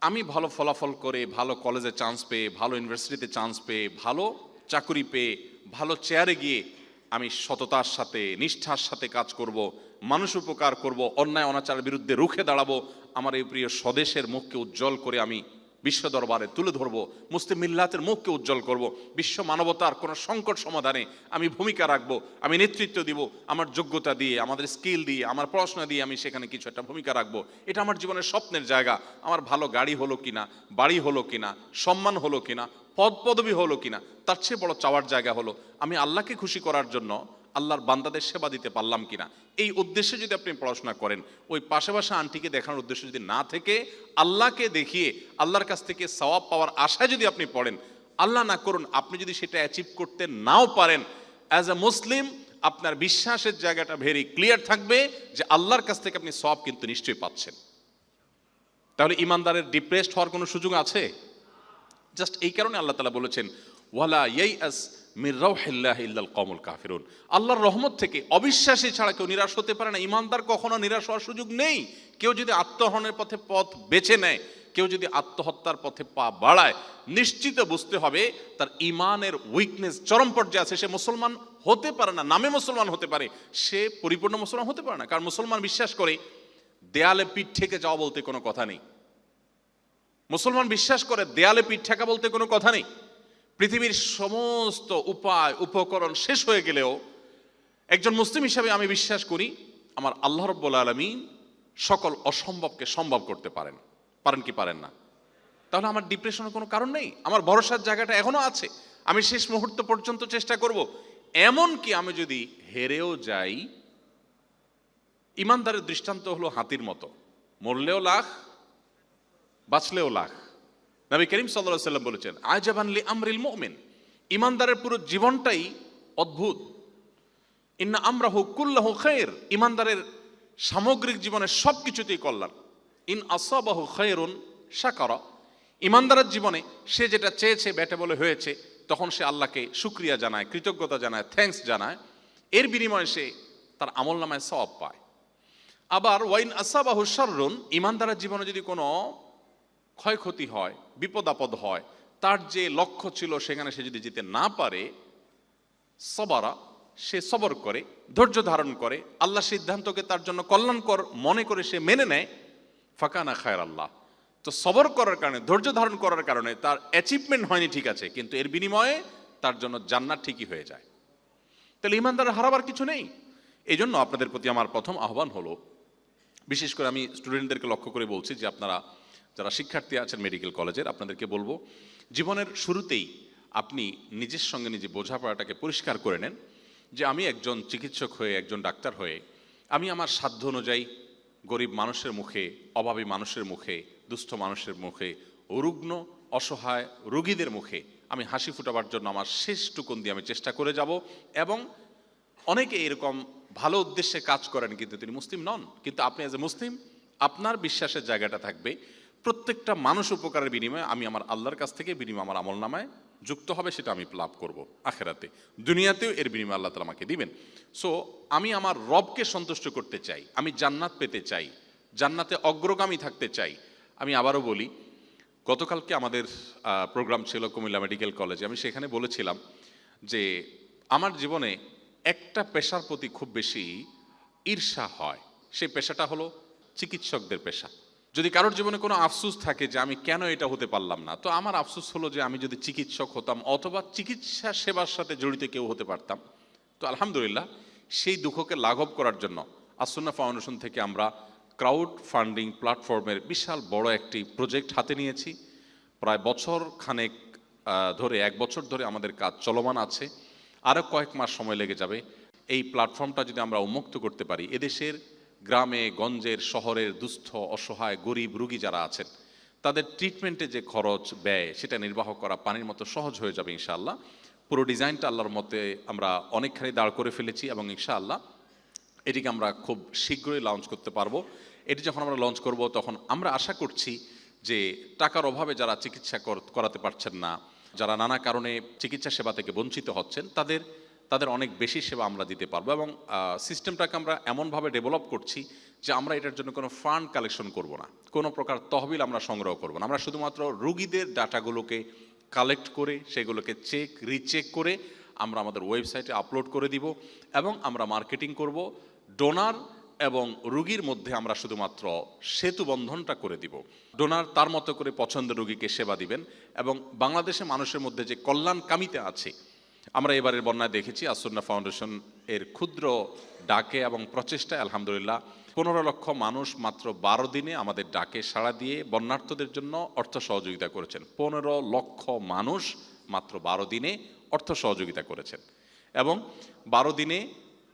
আমি ভালো ফলাফল করে, ভালো কলেজে চান্স পেয়ে, ভালো ইউনিভার্সিটিতে চান্স পেয়ে, ভালো চাকরি পেয়ে, ভালো চেয়ারে গিয়ে আমি সততার সাথে, নিষ্ঠার সাথে কাজ করব, মানুষ উপকার করব, অন্যায় অনাচারের বিরুদ্ধে রুখে দাঁড়াবো, আমার এই প্রিয় স্বদেশের মুখকে উজ্জ্বল করে আমি বিশ্ব দরবারে তুলে ধরবো, মুসলিম মিল্লাতের মুখকে উজ্জ্বল করব, বিশ্ব মানবতার কোনো সংকট সমাধানে আমি ভূমিকা রাখবো, আমি নেতৃত্ব দিব, আমার যোগ্যতা দিয়ে, আমাদের স্কিল দিয়ে, আমার পড়াশোনা দিয়ে আমি সেখানে কিছু একটা ভূমিকা রাখবো। এটা আমার জীবনের স্বপ্নের জায়গা। আমার ভালো গাড়ি হলো কিনা, বাড়ি হলো কিনা, সম্মান হলো কিনা, পদ পদবি হলো কিনা, তার চেয়ে বড় চাওয়ার জায়গা হলো আমি আল্লাহকে খুশি করার জন্য আল্লাহর বান্দাদের সেবা দিতে পারলাম কিনা। এই উদ্দেশ্যে যদি আপনি পড়াশোনা করেন, ওই পাশে বাসা আন্টিকে দেখানোর উদ্দেশ্য যদি না থেকে আল্লাহকে দেখিয়ে আল্লাহর কাছ থেকে সওয়াব পাওয়ার আশায় যদি আপনি পড়েন, আল্লাহ না করুন আপনি যদি সেটা অ্যাচিভ করতে নাও পারেন, অ্যাজ এ মুসলিম আপনার বিশ্বাসের জায়গাটা ভেরি ক্লিয়ার থাকবে যে আল্লাহর কাছ থেকে আপনি সওয়াব কিন্তু নিশ্চয়ই পাচ্ছেন। তাহলে ইমানদারের ডিপ্রেসড হওয়ার কোনো সুযোগ আছে? জাস্ট এই কারণে আল্লাহ তাআলা বলেছেন, ওয়ালা ইয়াইআস মির রাউহিল্লাহি ইল্লাল কওমুল কাফিরুন, আল্লাহর রহমত থেকে অবিশ্বাসী ছাড়া কেউ নিরাশ হতে পারে না। ইমানদার কখনো নিরাশ হওয়ার সুযোগ নেই। কেউ যদি আত্মহরণের পথে পথ বেছে নেয়, কেউ যদি আত্মহত্যার পথে পা বাড়ায়, নিশ্চিত বুঝতে হবে তার ইমানের উইকনেস চরম পর্যায়ে আছে। সে মুসলমান হতে পারে না, নামে মুসলমান হতে পারে, সে পরিপূর্ণ মুসলমান হতে পারে না। কারণ মুসলমান বিশ্বাস করে দেয়ালে পিঠ ঠেকে যাওয়া বলতে কোনো কথা নেই। মুসলমান বিশ্বাস করে দেয়ালে পিঠ ঠেকা বলতে কোনো কথা নেই। পৃথিবীর সমস্ত উপায় উপকরণ শেষ হয়ে গেলেও একজন মুসলিম হিসাবে আমি বিশ্বাস করি আমার আল্লাহ রাব্বুল আলামিন সকল অসম্ভবকে সম্ভব করতে পারেন। পারেন কি পারেন না? তাহলে আমার ডিপ্রেশনের কোনো কারণ নেই, আমার ভরসার জায়গাটা এখনো আছে। আমি শেষ মুহূর্ত পর্যন্ত চেষ্টা করব। এমন কি আমি যদি হেরেও যাই, ইমানদারের দৃষ্টান্ত হলো হাতির মতো, মরলেও লাখ বাঁচলেও লাখ। নবী করিম সাল্লাল্লাহু আলাইহি ওয়াসাল্লাম বলেছেন, আজাবান লি আমরিল মুমিন, ইমানদারের পুরো জীবনটাই অদ্ভুত। ইন্না আমরাহু কুল্লাহু খায়র, ইমানদারের সামগ্রিক জীবনের সবকিছুতেই কল্যাণ। ইন আসাবাহু খায়রুন শাকারা, ইমানদারের জীবনে সে যেটা চেয়েছে বেটে বলে হয়েছে, তখন সে আল্লাহকে শুকরিয়া জানায়, কৃতজ্ঞতা জানায়, থ্যাঙ্কস জানায়। এর বিনিময়ে সে তার আমলনামায় সওয়াব পায়। আবার ওয়াইন আসাবাহু শাররুন, ইমানদারের জীবনে যদি কোনো ক্ষয়ক্ষতি হয়, বিপদ আপদ হয়, তার যে লক্ষ্য ছিল সেখানে সে যদি যেতে না পারে, সবারা, সে সবর করে, ধৈর্য ধারণ করে, আল্লাহ সিদ্ধান্তকে তার জন্য কল্যাণকর মনে করে সে মেনে নেয়, ফাকানা খায়র আল্লাহ। তো সবর করার কারণে, ধৈর্য ধারণ করার কারণে তার অ্যাচিভমেন্ট হয়নি ঠিক আছে, কিন্তু এর বিনিময়ে তার জন্য জান্নাত ঠিকই হয়ে যায়। তাহলে ইমানদার হারাবার কিছু নেই। এই জন্য আপনাদের প্রতি আমার প্রথম আহ্বান হলো, বিশেষ করে আমি স্টুডেন্টদেরকে লক্ষ্য করে বলছি যে আপনারা যারা শিক্ষার্থী আছেন মেডিকেল কলেজের, আপনাদেরকে বলবো জীবনের শুরুতেই আপনি নিজের সঙ্গে নিজে বোঝাপড়াটাকে পরিষ্কার করে নেন যে আমি একজন চিকিৎসক হয়ে, একজন ডাক্তার হয়ে আমি আমার সাধ্য অনুযায়ী গরিব মানুষের মুখে, অভাবী মানুষের মুখে, দুস্থ মানুষের মুখে, রুগ্ন অসহায় রোগীদের মুখে আমি হাসি ফুটাবার জন্য আমার শেষটুকুন দিয়ে আমি চেষ্টা করে যাব। এবং অনেকে এরকম ভালো উদ্দেশ্যে কাজ করেন কিন্তু তিনি মুসলিম নন, কিন্তু আপনি অ্যাজ এ মুসলিম আপনার বিশ্বাসের জায়গাটা থাকবে প্রত্যেকটা মানুষ উপকারের বিনিময়ে আমি আমার আল্লাহর কাছ থেকে বিনিময় আমার আমলনামায় যুক্ত হবে, সেটা আমি লাভ করব আখেরাতে, দুনিয়াতেও এর বিনিময় আল্লাহ তাআলা আমাকে দিবেন। সো আমি আমার রবকে সন্তুষ্ট করতে চাই, আমি জান্নাত পেতে চাই, জান্নাতে অগ্রগামী থাকতে চাই। আমি আবারও বলি, গতকালকে আমাদের প্রোগ্রাম ছিল কুমিল্লা মেডিকেল কলেজে, আমি সেখানে বলেছিলাম যে আমার জীবনে একটা পেশার প্রতি খুব বেশি ঈর্ষা হয়, সেই পেশাটা হলো চিকিৎসকদের পেশা। যদি কারোর জীবনে কোনো আফসোস থাকে যে আমি কেন এটা হতে পারলাম না, তো আমার আফসোস হলো যে আমি যদি চিকিৎসক হতাম অথবা চিকিৎসা সেবার সাথে জড়িত কেউ হতে পারতাম। তো আলহামদুলিল্লাহ, সেই দুঃখকে লাঘব করার জন্য আসুন্নাহ ফাউন্ডেশন থেকে আমরা ক্রাউড ফান্ডিং প্ল্যাটফর্মের বিশাল বড় একটি প্রজেক্ট হাতে নিয়েছি। প্রায় বছর খানেক ধরে, 1 বছর ধরে আমাদের কাজ চলমান আছে। আরও কয়েক মাস সময় লেগে যাবে। এই প্ল্যাটফর্মটা যদি আমরা উন্মুক্ত করতে পারি, এদেশের গ্রামে গঞ্জের শহরের দুস্থ অসহায় গরিব রোগী যারা আছেন তাদের ট্রিটমেন্টে যে খরচ ব্যয় সেটা নির্বাহ করা পানির মতো সহজ হয়ে যাবে ইনশাআল্লাহ। পুরো ডিজাইনটা আল্লাহর মতে আমরা অনেকখানি দাঁড় করে ফেলেছি এবং ইনশাআল্লাহ এটিকে আমরা খুব শীঘ্রই লঞ্চ করতে পারবো। এটি যখন আমরা লঞ্চ করব তখন আমরা আশা করছি যে টাকার অভাবে যারা চিকিৎসা করাতে পারছেন না, যারা নানা কারণে চিকিৎসা সেবা থেকে বঞ্চিত হচ্ছেন, তাদের অনেক বেশি সেবা আমরা দিতে পারবো। এবং সিস্টেমটাকে আমরা এমনভাবে ডেভেলপ করছি যে আমরা এটার জন্য কোনো ফান্ড কালেকশন করব না, কোনো প্রকার তহবিল আমরা সংগ্রহ করব না। আমরা শুধুমাত্র রোগীদের ডাটাগুলোকে কালেক্ট করে সেগুলোকে রিচেক করে আমরা আমাদের ওয়েবসাইটে আপলোড করে দিব এবং আমরা মার্কেটিং করব। ডোনার এবং রোগীর মধ্যে আমরা শুধুমাত্র সেতু বন্ধনটা করে দিব। ডোনার তার মতো করে পছন্দের রোগীকে সেবা দিবেন এবং বাংলাদেশের মানুষের মধ্যে যে কল্যাণকামিতা আছে, আমরা এবারের বন্যায় দেখেছি আসুন্নাহ ফাউন্ডেশন এর ক্ষুদ্র ডাকে এবং প্রচেষ্টায় আলহামদুলিল্লাহ 15 লক্ষ মানুষ মাত্র 12 দিনে আমাদের ডাকে সাড়া দিয়ে বন্যার্থদের জন্য অর্থ সহযোগিতা করেছেন। 15 লক্ষ মানুষ মাত্র 12 দিনে অর্থ সহযোগিতা করেছেন এবং 12 দিনে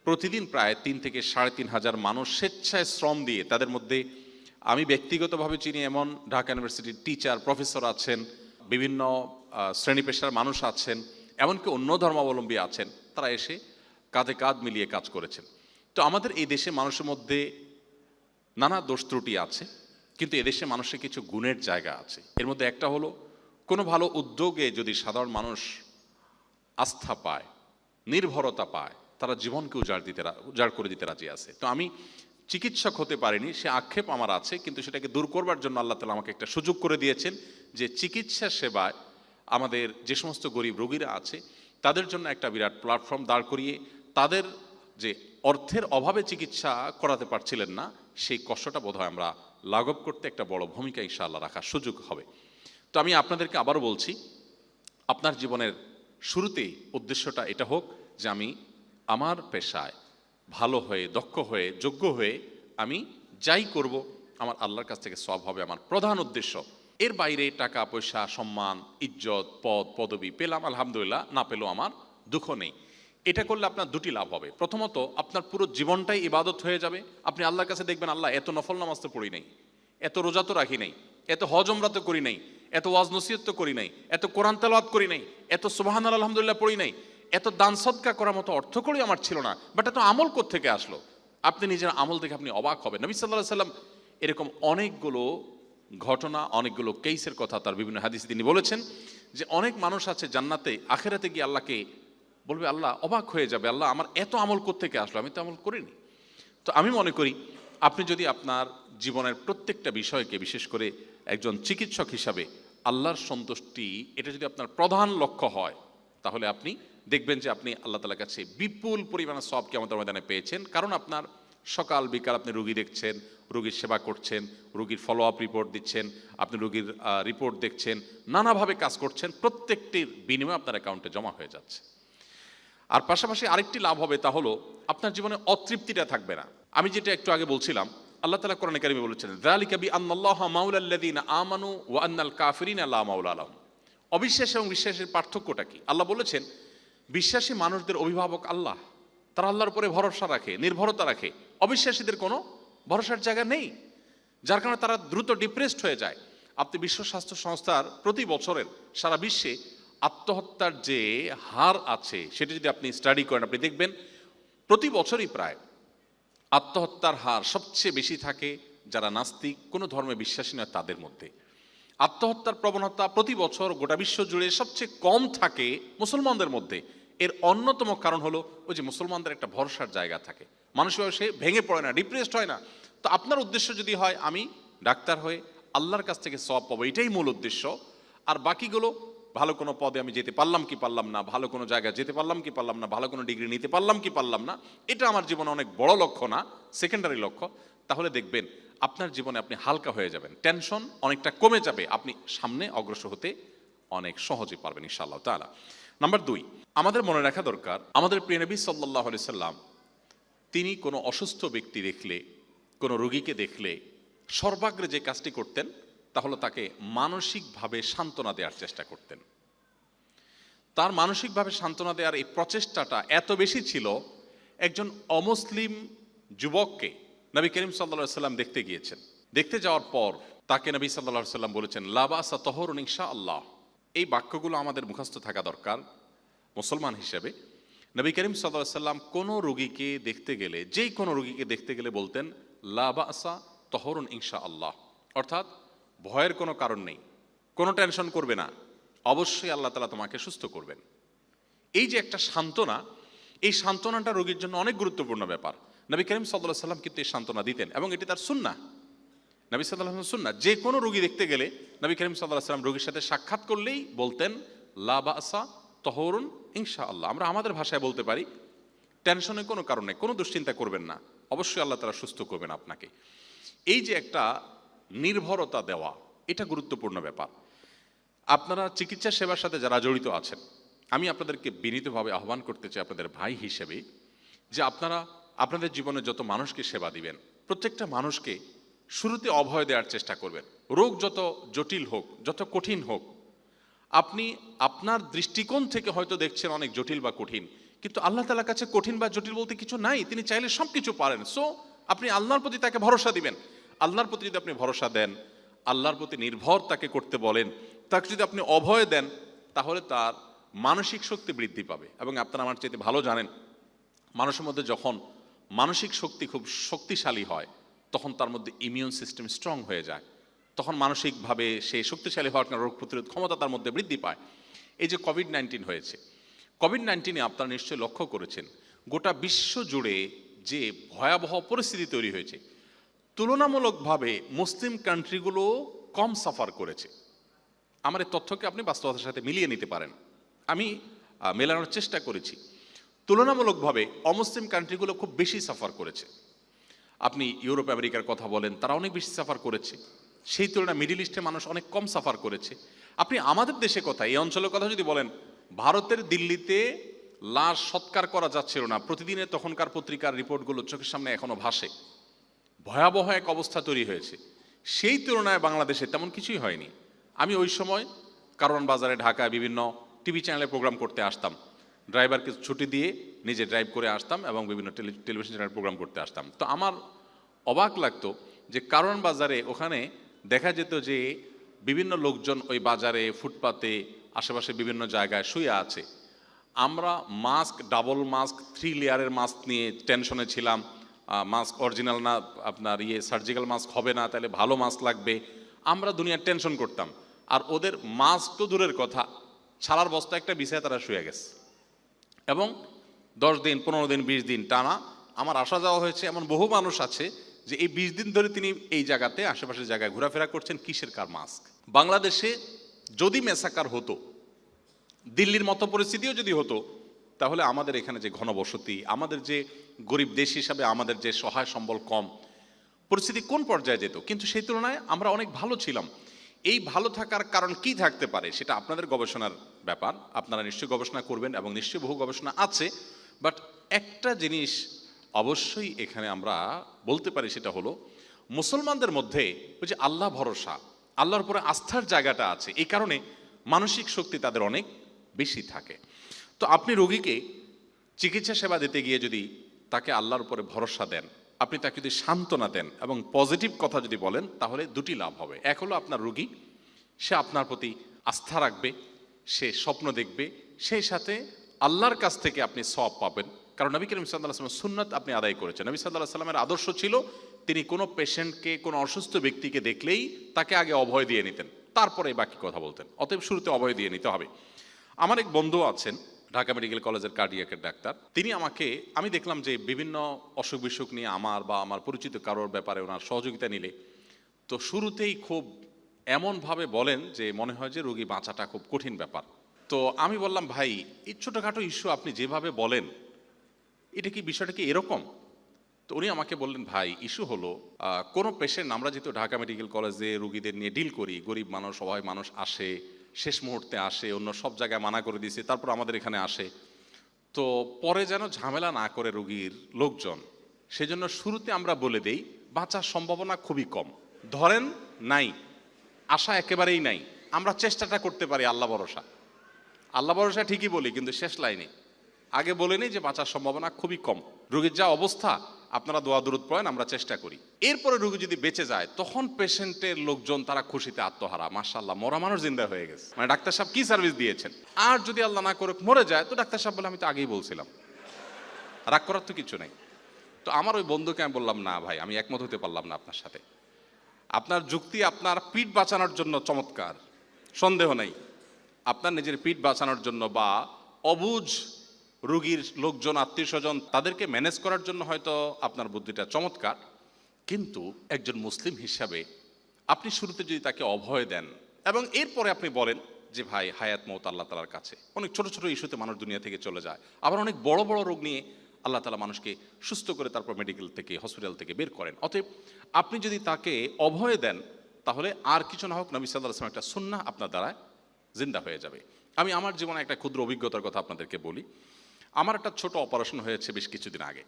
প্রতিদিন প্রায় 3 থেকে 3,500 মানুষ স্বেচ্ছায় শ্রম দিয়ে, তাদের মধ্যে আমি ব্যক্তিগতভাবে চিনি এমন ঢাকা ইউনিভার্সিটির টিচার প্রফেসর আছেন, বিভিন্ন শ্রেণী পেশার মানুষ আছেন, এমনকি অন্য ধর্মাবলম্বী আছেন, তারা এসে কাঁধে কাঁধ মিলিয়ে কাজ করেছেন। তো আমাদের এই দেশে মানুষের মধ্যে নানা দোষ ত্রুটি আছে, কিন্তু এদেশে মানুষের কিছু গুণের জায়গা আছে। এর মধ্যে একটা হলো, কোনো ভালো উদ্যোগে যদি সাধারণ মানুষ আস্থা পায়, নির্ভরতা পায়, তারা জীবনকে উজাড় করে দিতে রাজি আছে। তো আমি চিকিৎসক হতে পারিনি, সে আক্ষেপ আমার আছে, কিন্তু সেটাকে দূর করবার জন্য আল্লাহ তাআলা আমাকে একটা সুযোগ করে দিয়েছেন যে চিকিৎসা সেবায় আমাদের যে সমস্ত গরিব রোগীরা আছে তাদের জন্য একটা বিরাট প্ল্যাটফর্ম দাঁড় করিয়ে তাদের যে অর্থের অভাবে চিকিৎসা করাতে পারছিলেন না সেই কষ্টটা বোধহয় আমরা লাঘব করতে একটা বড় ভূমিকা ইনশাআল্লাহ রাখার সুযোগ হবে। তো আমি আপনাদেরকে আবারও বলছি, আপনার জীবনের শুরুতেই উদ্দেশ্যটা এটা হোক যে আমি আমার পেশায় ভালো হয়ে, দক্ষ হয়ে, যোগ্য হয়ে আমি যাই করব আমার আল্লাহর কাছ থেকে সওয়াব হবে আমার প্রধান উদ্দেশ্য। এর বাইরে টাকা পয়সা, সম্মান, ইজ্জত, পদ পদবি পেলাম আলহামদুলিল্লাহ, না পেলেও আমার দুঃখ নেই। এটা করলে আপনার দুটি লাভ হবে। প্রথমত, আপনার পুরো জীবনটাই ইবাদত হয়ে যাবে। আপনি আল্লাহর কাছে দেখবেন, আল্লাহ এত নফল নামাজ তো পড়ি নাই, এত রোজা তো রাখি নাই, এত হজ উমরা তো করি নাই, এত ওয়াজ নসিহত তো করি নাই, এত কোরআন তেলাওয়াত করি নাই, এত সুবহানাল্লাহ আলহামদুলিল্লাহ পড়ি নাই, এত দান সদকা করার মতো অর্থ করি আমার ছিল না, বাট এত আমল কোত্থেকে আসলো? আপনি নিজের আমল দেখে আপনি অবাক হবেন। নবী সাল্লাল্লাহু আলাইহি সাল্লাম এরকম অনেকগুলো ঘটনা, অনেকগুলো কেসের কথা তার বিভিন্ন হাদিসে তিনি বলেছেন যে অনেক মানুষ আছে জান্নাতে আখেরাতে গিয়ে আল্লাহকে বলবে, আল্লাহ অবাক হয়ে যাবে, আল্লাহ আমার এত আমল কোত্থেকে আসলো, আমি তো আমল করিনি। তো আমি মনে করি আপনি যদি আপনার জীবনের প্রত্যেকটা বিষয়কে, বিশেষ করে একজন চিকিৎসক হিসাবে আল্লাহর সন্তুষ্টি, এটা যদি আপনার প্রধান লক্ষ্য হয়, তাহলে আপনি দেখবেন যে আপনি আল্লাহ তাআলার কাছে বিপুল পরিমাণে সওয়াব কিয়ামতের ময়দানে পেয়েছেন। কারণ আপনার সকাল বিকাল আপনি রোগী দেখছেন, রোগীর সেবা করছেন, রোগীর ফলো আপ রিপোর্ট দিচ্ছেন, আপনি রোগীর রিপোর্ট দেখছেন, নানাভাবে কাজ করছেন, প্রত্যেকটির বিনিময়ে আপনার অ্যাকাউন্টে জমা হয়ে যাচ্ছে। আর পাশাপাশি আরেকটি লাভ হবে, তা হলো আপনার জীবনে অতৃপ্তিটা থাকবে না। আমি যেটা একটু আগে বলছিলাম, আল্লাহ তাআলা কোরআনে কারিমে বলেছেন, যালিকা বিআন্নাল্লাহা মাওলাল্লাযীনা আমানু ওয়া আন্নাল কাফিরিনা লা মাওলা লাহুম। অবিশ্বাস এবং বিশ্বাসের পার্থক্যটা কি? আল্লাহ বলেছেন, বিশ্বাসী মানুষদের অভিভাবক আল্লাহ, তারা আল্লাহর উপরে ভরসা রাখে, নির্ভরতা রাখে। অবিশ্বাসীদের কোনো ভরসার জায়গা নেই, যার কারণে তারা দ্রুত ডিপ্রেসড হয়ে যায়। আপনি বিশ্ব স্বাস্থ্য সংস্থার প্রতি বছরের সারা বিশ্বে আত্মহত্যার যে হার আছে সেটা যদি আপনি স্টাডি করেন, আপনি দেখবেন প্রতি বছরই প্রায় আত্মহত্যার হার সবচেয়ে বেশি থাকে যারা নাস্তিক, কোনো ধর্মে বিশ্বাসী নয় তাদের মধ্যে। আত্মহত্যার প্রবণতা প্রতি বছর গোটা বিশ্ব জুড়ে সবচেয়ে কম থাকে মুসলমানদের মধ্যে। এর অন্যতম কারণ হলো ওই যে মুসলমানদের একটা ভরসার জায়গা থাকে, মানসিকভাবে সে ভেঙে পড়ে না, ডিপ্রেসড হয় না। তো আপনার উদ্দেশ্য যদি হয় আমি ডাক্তার হয়ে আল্লাহর কাছ থেকে সওয়াব পাবো, এটাই মূল উদ্দেশ্য। আর বাকিগুলো ভালো কোনো পদে আমি যেতে পারলাম কি পারলাম না, ভালো কোনো জায়গায় যেতে পারলাম কি পারলাম না, ভালো কোনো ডিগ্রি নিতে পারলাম কি পারলাম না, এটা আমার জীবনে অনেক বড় লক্ষ্য না, সেকেন্ডারি লক্ষ্য। তাহলে দেখবেন আপনার জীবনে আপনি হালকা হয়ে যাবেন, টেনশন অনেকটা কমে যাবে, আপনি সামনে অগ্রসর হতে অনেক সহজে পারবেন ইনশাআল্লাহ তাআলা। নাম্বার 2, আমাদের মনে রাখা দরকার, আমাদের প্রিয় নবী সাল্লাল্লাহু আলাইহি সাল্লাম তিনি কোনো অসুস্থ ব্যক্তি দেখলে, কোনো রোগীকে দেখলে সর্বাগ্রে যে কাজটি করতেন তা হলো তাকে মানসিকভাবে সান্ত্বনা দেওয়ার চেষ্টা করতেন। তার মানসিকভাবে সান্ত্বনা দেওয়ার এই প্রচেষ্টাটা এত বেশি ছিল, একজন অমুসলিম যুবককে নবী করিম সাল্লাল্লাহু আলাইহি সাল্লাম দেখতে গিয়েছেন। দেখতে যাওয়ার পর তাকে নবী সাল্লাল্লাহু আলাইহি সাল্লাম বলেছেন, লা বাসা তাহুরুন ইনশাআল্লাহ। এই বাক্যগুলো আমাদের মুখস্থ থাকা দরকার মুসলমান হিসেবে। নবী করিম সাল্লাল্লাহু আলাইহি সাল্লাম কোনো রোগীকে দেখতে গেলে, যেই কোনো রোগীকে দেখতে গেলে বলতেন, লা বাসা তাহুরুন ইনশাআল্লাহ, অর্থাৎ ভয়ের কোনো কারণ নেই, কোনো টেনশন করবে না, অবশ্যই আল্লাহ তাআলা তোমাকে সুস্থ করবেন। এই যে একটা সান্ত্বনা, এই সান্ত্বনাটা রোগীর জন্য অনেক গুরুত্বপূর্ণ ব্যাপার। নবী করিম সাল্লাল্লাহু আলাইহি সাল্লাম কিন্তু এই সান্ত্বনা দিতেন এবং এটি তার সুন্নাহ, নবী সাল্লাল্লাহু আলাইহি ওয়াসাল্লাম সুন্নাহ। যে কোনো রোগী দেখতে গেলে নবী করিম সাল্লাল্লাহু আলাইহি ওয়াসাল্লাম রোগীর সাথে সাক্ষাৎ করলেই বলতেন, লা বাসা তাহুরুন ইনশাআল্লাহ। আমরা আমাদের ভাষায় বলতে পারি, টেনশনের কোনো কারণ নেই, কোনো দুশ্চিন্তা করবেন না, অবশ্যই আল্লাহ তাআলা সুস্থ করবেন আপনাকে। এই যে একটা নির্ভরতা দেওয়া, এটা গুরুত্বপূর্ণ ব্যাপার। আপনারা চিকিৎসা সেবার সাথে যারা জড়িত আছেন, আমি আপনাদেরকে বিনীতভাবে আহ্বান করতে চাই আপনাদের ভাই হিসেবে, যে আপনারা আপনাদের জীবনে যত মানুষকে সেবা দিবেন, প্রত্যেকটা মানুষকে শুরুতে অভয় দেওয়ার চেষ্টা করবেন। রোগ যত জটিল হোক, যত কঠিন হোক, আপনি আপনার দৃষ্টিকোণ থেকে হয়তো দেখছেন অনেক জটিল বা কঠিন, কিন্তু আল্লাহ তাআলার কাছে কঠিন বা জটিল বলতে কিছু নাই, তিনি চাইলে সব কিছু পারেন। সো আপনি আল্লাহর প্রতি তাকে ভরসা দিবেন। আল্লাহর প্রতি যদি আপনি ভরসা দেন, আল্লাহর প্রতি নির্ভর তাকে করতে বলেন, তাকে যদি আপনি অভয় দেন, তাহলে তার মানসিক শক্তি বৃদ্ধি পাবে। এবং আপনারা আমার চাইতে ভালো জানেন, মানুষের মধ্যে যখন মানসিক শক্তি খুব শক্তিশালী হয়, তখন তার মধ্যে ইমিউন সিস্টেম স্ট্রং হয়ে যায়, তখন মানসিকভাবে সে শক্তিশালী হওয়ার কারণে রোগ প্রতিরোধ ক্ষমতা তার মধ্যে বৃদ্ধি পায়। এই যে কোভিড-19 হয়েছে, কোভিড-19 আপনারা নিশ্চয়ই লক্ষ্য করেছেন, গোটা বিশ্ব জুড়ে যে ভয়াবহ পরিস্থিতি তৈরি হয়েছে, তুলনামূলকভাবে মুসলিম কান্ট্রিগুলো কম সাফার করেছে। আমার এই তথ্যকে আপনি বাস্তবতার সাথে মিলিয়ে নিতে পারেন। আমি মেলানোর চেষ্টা করেছি। তুলনামূলকভাবে অমুসলিম কান্ট্রিগুলো খুব বেশি সাফার করেছে। আপনি ইউরোপ আমেরিকার কথা বলেন, তারা অনেক বেশি সাফার করেছে। সেই তুলনায় মিডল ইস্টের মানুষ অনেক কম সাফার করেছে। আপনি আমাদের দেশে কথা, এই অঞ্চলের কথা যদি বলেন, ভারতের দিল্লিতে লাশ সৎকার করা যাচ্ছিল না, প্রতিদিনে তখনকার পত্রিকার রিপোর্টগুলো চোখের সামনে এখনো ভাসে। ভয়াবহ এক অবস্থা তৈরি হয়েছে। সেই তুলনায় বাংলাদেশে তেমন কিছুই হয়নি। আমি ওই সময় কারওয়ান বাজারে ঢাকায় বিভিন্ন টিভি চ্যানেলে প্রোগ্রাম করতে আসতাম, ড্রাইভারকে ছুটি দিয়ে নিজে ড্রাইভ করে আসতাম এবং বিভিন্ন টেলিভিশন চ্যানেলে প্রোগ্রাম করতে আসতাম। তো আমার অবাক লাগতো যে কারওয়ান বাজারে ওখানে দেখা যেত যে বিভিন্ন লোকজন ওই বাজারে ফুটপাতে আশেপাশে বিভিন্ন জায়গায় শুয়ে আছে। আমরা মাস্ক, ডাবল মাস্ক, 3 লেয়ারের মাস্ক নিয়ে টেনশনে ছিলাম। মাস্ক অরিজিনাল না, আপনার সার্জিক্যাল মাস্ক হবে না, তাহলে ভালো মাস্ক লাগবে। আমরা দুনিয়ার টেনশন করতাম। আর ওদের মাস্ক তো দূরের কথা, ছাড়ার বস্তা একটা বিছায় তারা শুয়ে গেছে। এবং 10 দিন, 15 দিন, 20 দিন টানা আমার আসা যাওয়া হয়েছে। এমন বহু মানুষ আছে যে এই 20 দিন ধরে তিনি এই জায়গাতে আশেপাশের জায়গায় ঘোরাফেরা করছেন, কিসের কার মাস্ক। বাংলাদেশে যদি মেসাকার হতো, দিল্লির মতো পরিস্থিতিও যদি হতো, তাহলে আমাদের এখানে যে ঘনবসতি, আমাদের যে গরিব দেশ হিসাবে আমাদের যে সহায় সম্বল কম, পরিস্থিতি কোন পর্যায়ে যেত। কিন্তু সেই তুলনায় আমরা অনেক ভালো ছিলাম। এই ভালো থাকার কারণ কি থাকতে পারে সেটা আপনাদের গবেষণার ব্যাপার, আপনারা নিশ্চয়ই গবেষণা করবেন এবং নিশ্চয়ই বহু গবেষণা আছে। বাট একটা জিনিস অবশ্যই এখানে আমরা বলতে পারি, সেটা হলো মুসলমানদের মধ্যে ওই যে আল্লাহ ভরসা, আল্লাহর উপরে আস্থার জায়গাটা আছে। এই কারণে মানসিক শক্তি তাদের অনেক বেশি থাকে। তো আপনি রোগীকে চিকিৎসা সেবা দিতে গিয়ে যদি তাকে আল্লাহর উপরে ভরসা দেন, আপনি তাকে যদি সান্ত্বনা দেন এবং পজিটিভ কথা যদি বলেন, তাহলে দুটি লাভ হবে। এক হলো আপনার রোগী, সে আপনার প্রতি আস্থা রাখবে, সে স্বপ্ন দেখবে, সেই সাথে আল্লাহর কাছ থেকে আপনি সওয়াব পাবেন। কারণ নবী করিম সাল্লাল্লাহু আলাইহি ওয়াসাল্লাম সুন্নাত আপনি আদায় করেছেন। নবী সাল্লাল্লাহু আলাইহি ওয়াসাল্লামের আদর্শ ছিল তিনি কোনো পেশেন্টকে, কোনো অসুস্থ ব্যক্তিকে দেখলেই তাকে আগে অভয় দিয়ে নিতেন, তারপরে বাকি কথা বলতেন। অতএব শুরুতে অভয় দিয়ে নিতে হবে। আমার এক বন্ধু আছেন ঢাকা মেডিকেল কলেজের কার্ডিয়াকের ডাক্তার, তিনি আমাকে, আমি দেখলাম যে বিভিন্ন অসুখ বিসুখ নিয়ে আমার বা আমার পরিচিত কারোর ব্যাপারে ওনার সহযোগিতা নিলে তো শুরুতেই খুব এমনভাবে বলেন যে মনে হয় যে রোগী বাঁচাটা খুব কঠিন ব্যাপার। তো আমি বললাম, ভাই এই ছোটোখাটো ইস্যু আপনি যেভাবে বলেন, এটা কি বিষয়টা কি এরকম? তো উনি আমাকে বললেন, ভাই ইস্যু হলো কোনো পেশেন্ট, আমরা যেহেতু ঢাকা মেডিকেল কলেজে রুগীদের নিয়ে ডিল করি, গরিব মানুষ, সবাই মানুষ আসে, শেষ মুহূর্তে আসে, অন্য সব জায়গায় মানা করে দিয়েছে, তারপর আমাদের এখানে আসে। তো পরে যেন ঝামেলা না করে রুগীর লোকজন, সেজন্য শুরুতে আমরা বলে দেই বাঁচার সম্ভাবনা খুবই কম, ধরেন নাই, আশা একেবারেই নাই, আমরা চেষ্টাটা করতে পারি আল্লাহ ভরসা। আল্লাহ ভরসা ঠিকই বলি, কিন্তু শেষ লাইনে আগে বলে নেই যে বাঁচার সম্ভাবনা খুবই কম, রোগীর যা অবস্থা আপনারা দোয়া দরুদ পড়েন, আমরা চেষ্টা করি। এরপরে রোগী যদি বেঁচে যায়, তখন পেশেন্টের লোকজন তারা খুশিতে আত্মহারা, মাশাআল্লাহ মরা মানুষ জিন্দা হয়ে গেছে, মানে ডাক্তার সাহেব কি সার্ভিস দিয়েছেন। আর যদি আল্লাহ না করে মরে যায়, তো ডাক্তার সাহেব বলে আমি তো আগেই বলছিলাম, রাগ করার তো কিছু নেই। তো আমার ওই বন্ধুকে আমি বললাম, না ভাই আমি একমত হতে পারলাম না আপনার সাথে। আপনার যুক্তি আপনার পিঠ বাঁচানোর জন্য চমৎকার, সন্দেহ নেই। আপনার নিজের পিঠ বাঁচানোর জন্য বা অবুঝ রোগীর লোকজন, আত্মীয় স্বজন, তাদেরকে ম্যানেজ করার জন্য হয়তো আপনার বুদ্ধিটা চমৎকার। কিন্তু একজন মুসলিম হিসাবে আপনি শুরুতে যদি তাকে অভয় দেন এবং এরপরে আপনি বলেন যে ভাই হায়াত মওত আল্লাহ তাআলার কাছে, অনেক ছোট ছোট ইস্যুতে মানুষ দুনিয়া থেকে চলে যায়, আবার অনেক বড় বড় রোগ নিয়ে আল্লাহ তাআলা মানুষকে সুস্থ করে তারপর মেডিকেল থেকে, হসপিটাল থেকে বের করেন। অতএব আপনি যদি তাকে অভয় দেন, তাহলে আর কিছু না হোক নবী সাল্লাল্লাহু আলাইহি ওয়াসাল্লাম একটা সুন্নাহ আপনার দ্বারা জিন্দা হয়ে যাবে। আমি আমার জীবনে একটা ক্ষুদ্র অভিজ্ঞতার কথা আপনাদেরকে বলি। আমার একটা ছোট অপারেশন হয়েছে বেশ কিছুদিন আগে।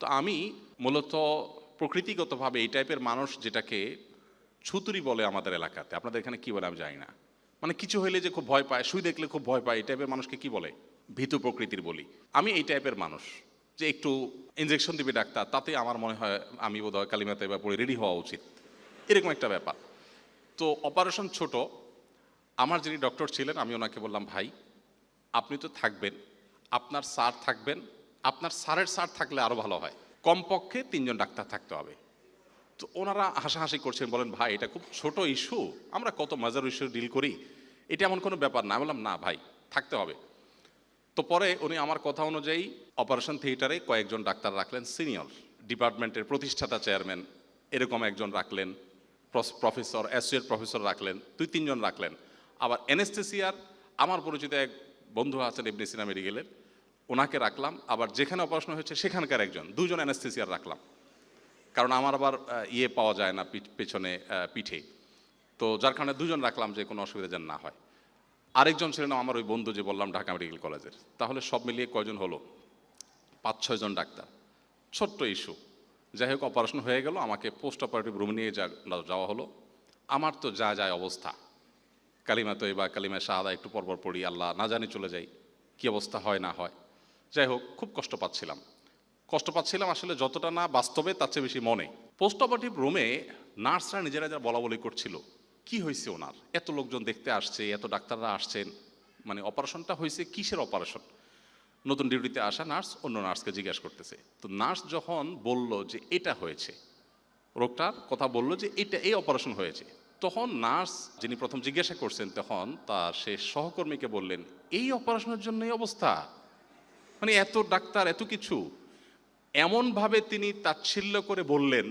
তো আমি মূলত প্রকৃতিগতভাবে এই টাইপের মানুষ, যেটাকে ছুতুরি বলে আমাদের এলাকাতে, আপনাদের এখানে কি বলে আমি জানি না, মানে কিছু হইলে যে খুব ভয় পায়, সুই দেখলে খুব ভয় পায়, এই টাইপের মানুষকে কি বলে, ভীতু প্রকৃতির বলি। আমি এই টাইপের মানুষ যে একটু ইনজেকশন দিবে ডাক্তার, তাতে আমার মনে হয় আমি বোধহয় কালিমাতে এবার পড়ে রেডি হওয়া উচিত, এরকম একটা ব্যাপার। তো অপারেশন ছোট, আমার যিনি ডক্টর ছিলেন, আমি ওনাকে বললাম, ভাই আপনি তো থাকবেন, আপনার স্যার থাকবেন, আপনার স্যারের স্যার থাকলে আরও ভালো হয়, কমপক্ষে 3 জন ডাক্তার থাকতে হবে। তো ওনারা হাসাহাসি করছেন, বলেন ভাই এটা খুব ছোট ইস্যু, আমরা কত মজার ইস্যু ডিল করি, এটা এমন কোনো ব্যাপার না। আমি বললাম না ভাই থাকতে হবে। তো তো পরে উনি আমার কথা অনুযায়ী অপারেশন থিয়েটারে কয়েকজন ডাক্তার রাখলেন, সিনিয়র ডিপার্টমেন্টের প্রতিষ্ঠাতা চেয়ারম্যান এরকম একজন রাখলেন, প্রফেসর অ্যাসোসিয়েট প্রফেসর রাখলেন, 2-3 জন রাখলেন। আবার অ্যানেস্থেসিয়ার আমার পরিচিত এক বন্ধু আছেন ইবনে সিনা মেডিকেলের, ওনাকে রাখলাম। আবার যেখানে অপারেশন হয়েছে সেখানকার একজন, 2জন অ্যানেস্থেসিয়ার রাখলাম, কারণ আমার আবার পাওয়া যায় না পেছনে পিঠে, তো যার কারণে 2জন রাখলাম যে কোনো অসুবিধা যেন না হয়। আরেকজন ছিলেন আমার ওই বন্ধু যে বললাম ঢাকা মেডিকেল কলেজের। তাহলে সব মিলিয়ে কয়জন হলো? 5-6 জন ডাক্তার। ছোট্ট ইস্যু, যাই হোক অপারেশন হয়ে গেল, আমাকে পোস্ট অপারেটিভ রুম নিয়ে যাওয়া হলো। আমার তো যা যায় অবস্থা, কালিমা তৈবা কালিমা শাহাদা একটু পরপর পড়ি, আল্লাহ না জানি চলে যাই, কি অবস্থা হয় না হয়। যাই হোক খুব কষ্ট পাচ্ছিলাম আসলে, যতটা না বাস্তবে তার চেয়ে বেশি মনে। পোস্ট অপারেটিভ রুমে নার্সরা নিজেরা যা বলা বলি করছিল, কি হয়েছে ওনার, এত লোকজন দেখতে আসছে, এত ডাক্তাররা আসছেন, মানে অপারেশনটা হয়েছে কিসের অপারেশন। নতুন ডিউটিতে আসা নার্স অন্য নার্সকে জিজ্ঞাসা করতেছে। তো নার্স যখন বলল যে এটা হয়েছে, রোগটার কথা বলল যে এটা এই অপারেশন হয়েছে, তখন নার্স যিনি প্রথম জিজ্ঞাসা করছেন তখন তার সে সহকর্মীকে বললেন, এই অপারেশনের জন্য এই অবস্থা, মানে এত ডাক্তার এত কিছু। এমনভাবে তিনি তাচ্ছিল্য করে বললেন,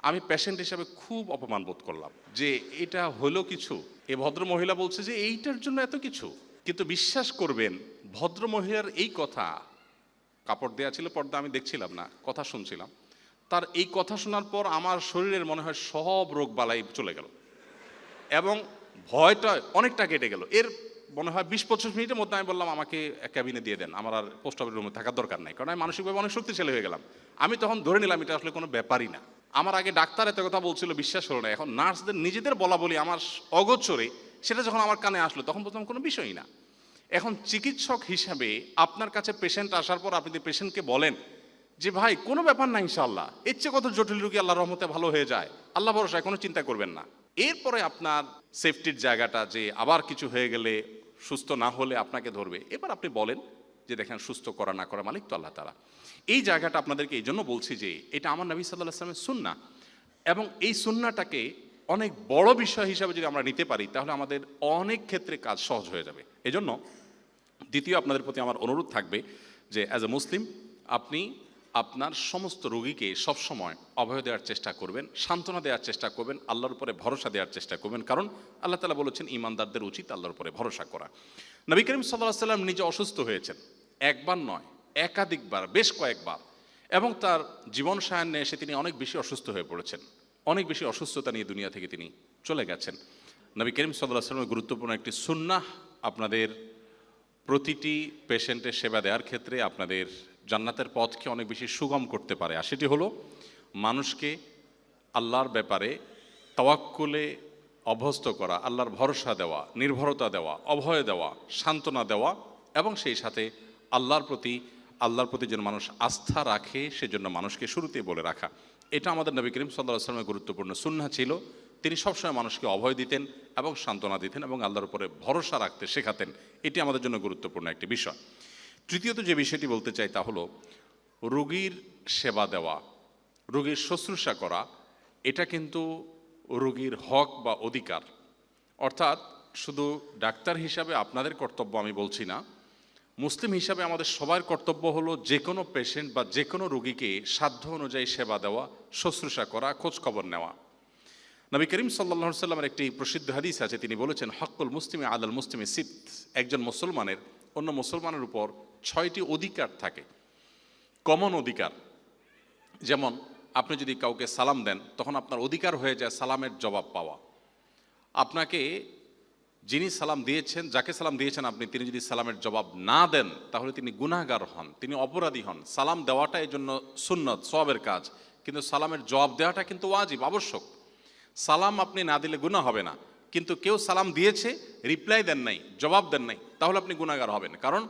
আমি পেশেন্ট হিসাবে খুব অপমান বোধ করলাম যে এটা হলো কিছু। এ ভদ্র মহিলা বলছে যে এইটার জন্য এত কিছু। কিন্তু বিশ্বাস করবেন, ভদ্র মহিলার এই কথা, কাপড় দেয়া ছিল পর্দা, আমি দেখছিলাম না, কথা শুনছিলাম, তার এই কথা শোনার পর আমার শরীরের মনে হয় সব রোগ বালাই চলে গেল এবং ভয়টা অনেকটা কেটে গেল। এর মনে হয় 20-25 মিনিটের মধ্যে আমি বললাম আমাকে ক্যাবিনে দিয়ে দেন, আমার আর পোস্ট অফিস রুমে থাকার দরকার নাই, কারণ আমি মানসিকভাবে অনেক শক্তিশালী হয়ে গেলাম। আমি তখন ধরে নিলাম এটা আসলে কোনো ব্যাপারই না। আমার আগে ডাক্তার এত কথা বলছিল, বিশ্বাস হলো না। এখন নার্সদের নিজেদের বলা বলি আমার অগোচরে, সেটা যখন আমার কানে আসলো তখন বলতাম কোনো বিষয়ই না। এখন চিকিৎসক হিসাবে আপনার কাছে পেশেন্ট আসার পর আপনি পেশেন্টকে বলেন যে ভাই কোনো ব্যাপার না, ইনশাআল্লাহ, এর চেয়ে কত জটিল রোগী আল্লাহর রহমতে ভালো হয়ে যায়, আল্লাহ ভরসায় কোনো চিন্তা করবেন না। এরপরে আপনার সেফটির জায়গাটা, যে আবার কিছু হয়ে গেলে সুস্থ না হলে আপনাকে ধরবে, এবার আপনি বলেন যে দেখেন সুস্থ করা না করা মালিক তো আল্লাহ তাআলা। এই জায়গাটা আপনাদেরকে এই জন্য বলছি যে এটা আমার নবী সাল্লাল্লাহু আলাইহি ওয়াসাল্লামের সুন্নাহ, এবং এই সুন্নাহটাকে অনেক বড় বিষয় হিসাবে যদি আমরা নিতে পারি তাহলে আমাদের অনেক ক্ষেত্রে কাজ সহজ হয়ে যাবে। এজন্য দ্বিতীয় আপনাদের প্রতি আমার অনুরোধ থাকবে যে অ্যাজ এ মুসলিম আপনি আপনার সমস্ত রোগীকে সবসময় অভয় দেওয়ার চেষ্টা করবেন, সান্ত্বনা দেওয়ার চেষ্টা করবেন, আল্লাহর উপরে ভরসা দেওয়ার চেষ্টা করবেন, কারণ আল্লাহ তাআলা বলেছেন ইমানদারদের উচিত আল্লাহর উপরে ভরসা করা। নবী করিম সাল্লাল্লাহু আলাইহি ওয়াসাল্লাম নিজে অসুস্থ হয়েছেন, একবার নয় একাধিকবার, বেশ কয়েকবার, এবং তার জীবন সায়ান্নে এসে তিনি অনেক বেশি অসুস্থ হয়ে পড়েছেন, অনেক বেশি অসুস্থতা নিয়ে দুনিয়া থেকে তিনি চলে গেছেন। নবী করিম সাল্লাল্লাহু আলাইহি ওয়াসাল্লামের গুরুত্বপূর্ণ একটি সুন্নাহ আপনাদের প্রতিটি পেশেন্টের সেবা দেওয়ার ক্ষেত্রে আপনাদের জান্নাতের পথকে অনেক বেশি সুগম করতে পারে, আর সেটি হলো মানুষকে আল্লাহর ব্যাপারে তাওয়াক্কুলে অভ্যস্ত করা, আল্লাহর ভরসা দেওয়া, নির্ভরতা দেওয়া, অভয় দেওয়া, সান্ত্বনা দেওয়া, এবং সেই সাথে আল্লাহর প্রতি যেন মানুষ আস্থা রাখে সেজন্য মানুষকে শুরুতেই বলে রাখা। এটা আমাদের নবী করিম সাল্লাল্লাহু আলাইহি ওয়াসাল্লামের গুরুত্বপূর্ণ সুন্নাহ ছিল। তিনি সবসময় মানুষকে অভয় দিতেন এবং সান্ত্বনা দিতেন এবং আল্লাহর উপরে ভরসা রাখতে শেখাতেন। এটি আমাদের জন্য গুরুত্বপূর্ণ একটি বিষয়। তৃতীয়ত যে বিষয়টি বলতে চাই তা হলো রোগীর সেবা দেওয়া, রোগীর শুশ্রূষা করা, এটা কিন্তু রোগীর হক বা অধিকার। অর্থাৎ শুধু ডাক্তার হিসাবে আপনাদের কর্তব্য আমি বলছি না, মুসলিম হিসাবে আমাদের সবার কর্তব্য হলো যে কোনো পেশেন্ট বা যে কোনো রোগীকে সাধ্য অনুযায়ী সেবা দেওয়া, শুশ্রূষা করা, খোঁজখবর নেওয়া। নবী করিম সাল্লাল্লাহু আলাইহি ওয়াসাল্লামের একটি প্রসিদ্ধ হাদিস আছে, তিনি বলেছেন হক্কুল মুসলিমি আলাল মুসলিমি সিত, একজন মুসলমানের অন্য মুসলমানের উপর 6টি অধিকার থাকে, কমন অধিকার। যেমন আপনি যদি কাউকে সালাম দেন তখন আপনার অধিকার হয়ে যায় সালামের জবাব পাওয়া। আপনাকে যিনি সালাম দিয়েছেন, যাকে সালাম দিয়েছেন আপনি, তিনি যদি সালামের জবাব না দেন তাহলে তিনি গুনাহগার হন, তিনি অপরাধী হন। সালাম দেওয়াটা এই জন্য সুন্নত, সওয়াবের কাজ, কিন্তু সালামের জবাব দেওয়াটা কিন্তু ওয়াজিব, আবশ্যক। সালাম আপনি না দিলে গুনাহ হবে না, কিন্তু কেউ সালাম দিয়েছে, রিপ্লাই দেন নাই, জবাব দেন নাই, তাহলে আপনি গুনাহগার হবেন। কারণ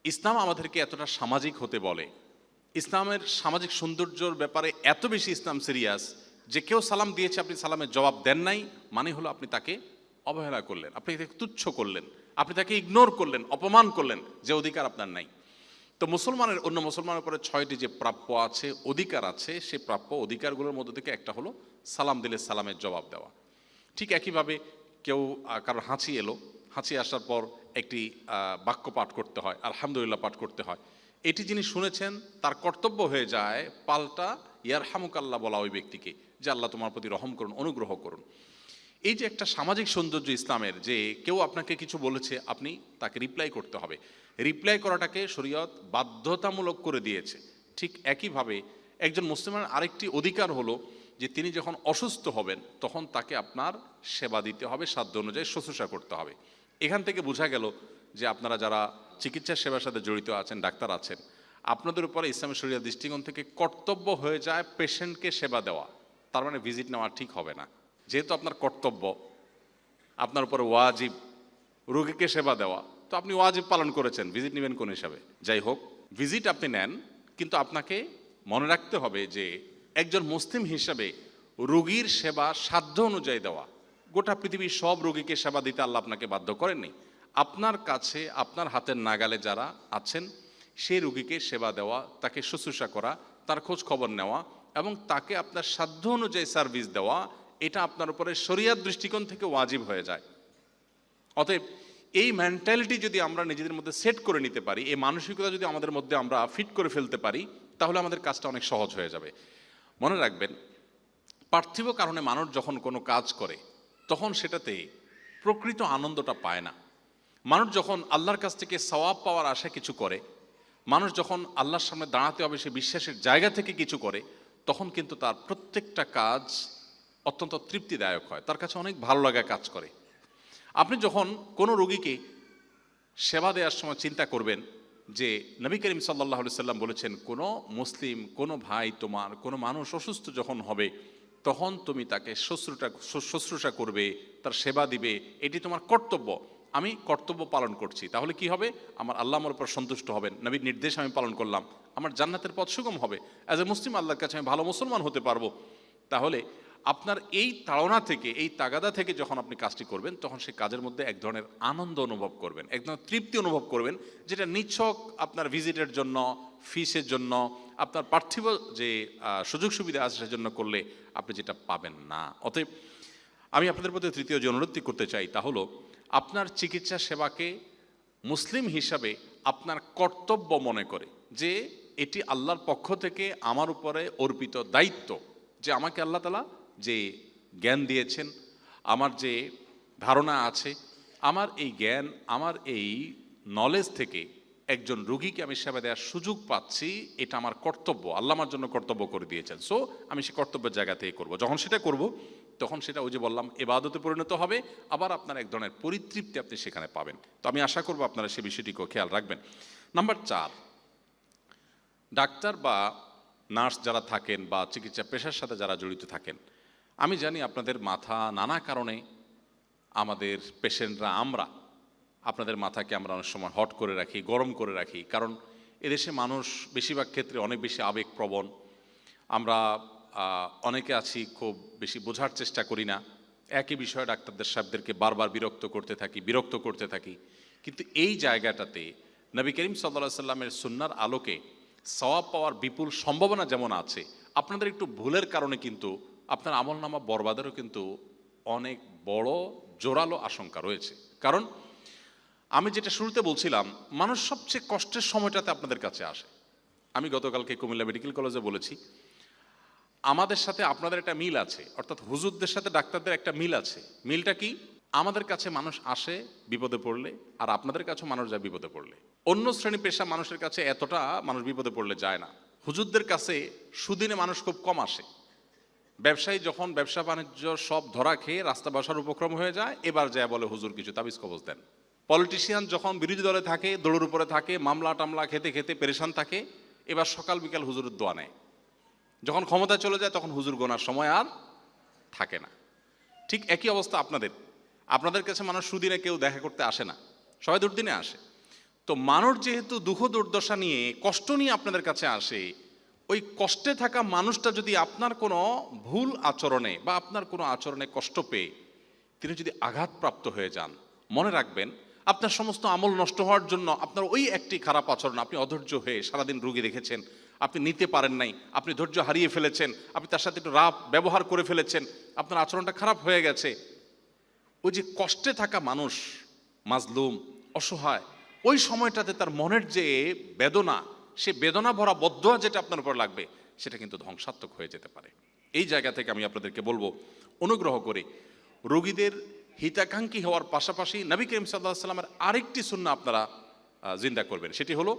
ইসলাম আমাদেরকে এতটা সামাজিক হতে বলে, ইসলামের সামাজিক সৌন্দর্যর ব্যাপারে এত বেশি ইসলাম সিরিয়াস যে কেউ সালাম দিয়েছে, আপনি সালামের জবাব দেন নাই, মানে হলো আপনি তাকে অবহেলা করলেন, আপনি তাকে তুচ্ছ করলেন, আপনি তাকে ইগনোর করলেন, অপমান করলেন, যে অধিকার আপনার নাই। তো মুসলমানের অন্য মুসলমানের উপরে 6টি যে প্রাপ্য আছে, অধিকার আছে, সেই প্রাপ্য অধিকারগুলোর মধ্যে থেকে একটা হলো সালাম দিলে সালামের জবাব দেওয়া। ঠিক একইভাবে কেউ কারোর হাঁচি এলো, হাঁচি আসার পর একটি বাক্য পাঠ করতে হয়, আলহামদুলিল্লাহ পাঠ করতে হয়। এটি যিনি শুনেছেন তার কর্তব্য হয়ে যায় পাল্টা ইয়ারহামুকাল্লাহ বলা ওই ব্যক্তিকে, যে আল্লাহ তোমার প্রতি রহম করুন, অনুগ্রহ করুন। এই যে একটা সামাজিক সৌন্দর্য ইসলামের, যে কেউ আপনাকে কিছু বলেছে আপনি তাকে রিপ্লাই করতে হবে, রিপ্লাই করাটাকে শরীয়ত বাধ্যতামূলক করে দিয়েছে। ঠিক একইভাবে একজন মুসলমানের আরেকটি অধিকার হলো যে তিনি যখন অসুস্থ হবেন তখন তাকে আপনার সেবা দিতে হবে, সাধ্য অনুযায়ী শুশ্রূষা করতে হবে। এখান থেকে বোঝা গেল যে আপনারা যারা চিকিৎসা সেবার সাথে জড়িত আছেন, ডাক্তার আছেন, আপনাদের উপরে ইসলামী শরীয়ত দৃষ্টিকোণ থেকে কর্তব্য হয়ে যায় পেশেন্টকে সেবা দেওয়া। তার মানে ভিজিট নেওয়া ঠিক হবে না। যেহেতু আপনার কর্তব্য, আপনার উপরে ওয়াজিব রোগীকে সেবা দেওয়া, তো আপনি ওয়াজিব পালন করেছেন, ভিজিট নেবেন কোন হিসাবে? যাই হোক, ভিজিট আপনি নেন, কিন্তু আপনাকে মনে রাখতে হবে যে একজন মুসলিম হিসাবে রোগীর সেবা সাধ্য অনুযায়ী দেওয়া। গোটা পৃথিবীর সব রোগীকে সেবা দিতে আল্লাহ আপনাকে বাধ্য করেননি। আপনার কাছে, আপনার হাতের নাগালে যারা আছেন সেই রোগীকে সেবা দেওয়া, তাকে শুশ্রূষা করা, তার খোঁজ খবর নেওয়া এবং তাকে আপনার সাধ্য অনুযায়ী সার্ভিস দেওয়া, এটা আপনার উপরে শরিয়াত দৃষ্টিকোণ থেকে ওয়াজিব হয়ে যায়। অতএব এই মেন্টালিটি যদি আমরা নিজেদের মধ্যে সেট করে নিতে পারি, এই মানসিকতা যদি আমাদের মধ্যে আমরা ফিট করে ফেলতে পারি, তাহলে আমাদের কাজটা অনেক সহজ হয়ে যাবে। মনে রাখবেন, পার্থিব কারণে মানুষ যখন কোনো কাজ করে তখন সেটাতে প্রকৃত আনন্দটা পায় না। মানুষ যখন আল্লাহর কাছ থেকে সওয়াব পাওয়ার আশা কিছু করে, মানুষ যখন আল্লাহর সামনে দাঁড়াতে হবে সে বিশ্বাসের জায়গা থেকে কিছু করে, তখন কিন্তু তার প্রত্যেকটা কাজ অত্যন্ত তৃপ্তিদায়ক হয়, তার কাছে অনেক ভালো লাগা কাজ করে। আপনি যখন কোনো রোগীকে সেবা দেওয়ার সময় চিন্তা করবেন যে নবী করিম সাল্লাল্লাহু আলাইহি সাল্লাম বলেছেন, কোনো মুসলিম, কোনো ভাই তোমার, কোনো মানুষ অসুস্থ যখন হবে তখন তুমি তাকে শুশ্রূষা করবে, তার সেবা দিবে, এটি তোমার কর্তব্য। আমি কর্তব্য পালন করছি, তাহলে কি হবে? আমার আল্লাহ আমার উপর সন্তুষ্ট হবেন, নবীর নির্দেশ আমি পালন করলাম, আমার জান্নাতের পথ সুগম হবে, অ্যাজ এ মুসলিম আল্লাহর কাছে আমি ভালো মুসলমান হতে পারবো। তাহলে আপনার এই তাড়না থেকে, এই তাগাদা থেকে যখন আপনি কাজটি করবেন, তখন সেই কাজের মধ্যে এক ধরনের আনন্দ অনুভব করবেন, এক ধরনের তৃপ্তি অনুভব করবেন, যেটা নিছক আপনার ভিজিটের জন্য, ফিসের জন্য, আপনার পার্থিব যে সুযোগ সুবিধা আছে সেজন্য করলে আপনি যেটা পাবেন না। অতএব আমি আপনাদের প্রতি তৃতীয় যে অনুরোধটি করতে চাই তা হলো, আপনার চিকিৎসা সেবাকে মুসলিম হিসাবে আপনার কর্তব্য মনে করে, যে এটি আল্লাহর পক্ষ থেকে আমার উপরে অর্পিত দায়িত্ব, যে আমাকে আল্লাহ তাআলা যে জ্ঞান দিয়েছেন, আমার যে ধারণা আছে, আমার এই জ্ঞান, আমার এই নলেজ থেকে একজন রোগীকে আমি সেবা দেওয়ার সুযোগ পাচ্ছি, এটা আমার কর্তব্য, আল্লাহ আমার জন্য কর্তব্য করে দিয়েছেন। সো আমি সে কর্তব্যের জায়গা থেকে করবো। যখন সেটা করব তখন সেটা ওই যে বললাম ইবাদতে পরিণত হবে, আবার আপনার এক ধরনের পরিতৃপ্তি আপনি সেখানে পাবেন। তো আমি আশা করবো আপনারা সে বিষয়টিকেও খেয়াল রাখবেন। নাম্বার 4, ডাক্তার বা নার্স যারা থাকেন বা চিকিৎসা পেশার সাথে যারা জড়িত থাকেন, আমি জানি আপনাদের মাথা নানা কারণে, আমাদের পেশেন্টরা, আমরা আপনাদের মাথাকে আমরা অনেক সময় হট করে রাখি, গরম করে রাখি, কারণ এদেশে মানুষ বেশিরভাগ ক্ষেত্রে অনেক বেশি আবেগপ্রবণ। আমরা অনেকে আছি খুব বেশি বোঝার চেষ্টা করি না, একই বিষয়ে ডাক্তারদের সাহেবদেরকে বারবার বিরক্ত করতে থাকি। কিন্তু এই জায়গাটাতে নবী করিম সাল্লাল্লাহু আলাইহি সাল্লামের সুন্নাহর আলোকে সওয়াব পাওয়ার বিপুল সম্ভাবনা যেমন আছে, আপনাদের একটু ভুলের কারণে কিন্তু আপনার আমলনামা বরবাদেরও কিন্তু অনেক বড় জোরালো আশঙ্কা রয়েছে। কারণ আমি যেটা শুরুতে বলছিলাম, মানুষ সবচেয়ে কষ্টের সময়টাতে আপনাদের কাছে আসে। আমি গতকালকে কুমিল্লা মেডিকেল কলেজে বলেছি, আমাদের সাথে আপনাদের একটা মিল আছে, অর্থাৎ হুজুরদের সাথে ডাক্তারদের একটা মিল আছে। মিলটা কি? আমাদের কাছে মানুষ আসে বিপদে পড়লে, আর আপনাদের কাছেও মানুষ যায় বিপদে পড়লে। অন্য শ্রেণী পেশা মানুষের কাছে এতটা মানুষ বিপদে পড়লে যায় না। হুজুরদের কাছে সুদিনে মানুষ খুব কম আসে। ব্যবসায়ী যখন ব্যবসা বাণিজ্য সব ধরা খেয়ে রাস্তা বসার উপক্রম হয়ে যায়, এবার যায় বলে হুজুর কিছু তাবিজ কবজ দেন। পলিটিশিয়ান যখন বিরোধী দলে থাকে, দৌড়ের উপরে থাকে, মামলা টামলা খেতে খেতে পেরেশান থাকে, এবার সকাল বিকাল হুজুরের দোয়া নেয়। যখন ক্ষমতা চলে যায় তখন হুজুর গোনার সময় আর থাকে না। ঠিক একই অবস্থা আপনাদের কাছে মানুষ সুদিনে কেউ দেখা করতে আসে না, সবাই দুর্দিনে আসে। তো মানুষ যেহেতু দুঃখ দুর্দশা নিয়ে, কষ্ট নিয়ে আপনাদের কাছে আসে, ওই কষ্টে থাকা মানুষটা যদি আপনার কোনো ভুল আচরণে বা আপনার কোনো আচরণে কষ্ট পেয়ে তিনি যদি আঘাতপ্রাপ্ত হয়ে যান, মনে রাখবেন আপনার সমস্ত আমল নষ্ট হওয়ার জন্য আপনার ওই একটি খারাপ আচরণ, আপনি অধৈর্য হয়ে সারাদিন রোগী রেখেছেন, আপনি নিতে পারেন নাই, আপনি ধৈর্য হারিয়ে ফেলেছেন, আপনি তার সাথে একটু রাফ ব্যবহার করে ফেলেছেন, আপনার আচরণটা খারাপ হয়ে গেছে। ওই যে কষ্টে থাকা মানুষ, মাজলুম, অসহায়, ওই সময়টাতে তার মনের যে বেদনা, সে বেদনা ভরা বদদোয়া যেটা আপনার উপর লাগবে, সেটা কিন্তু ধ্বংসাত্মক হয়ে যেতে পারে। এই জায়গা থেকে আমি আপনাদেরকে বলবো, অনুগ্রহ করে রোগীদের হিতাকাঙ্ক্ষী হওয়ার পাশাপাশি নবী করিম সাল্লাল্লাহু আলাইহি সাল্লামের আরেকটি সুন্নাহ আপনারা জিন্দা করবেন। সেটি হলো,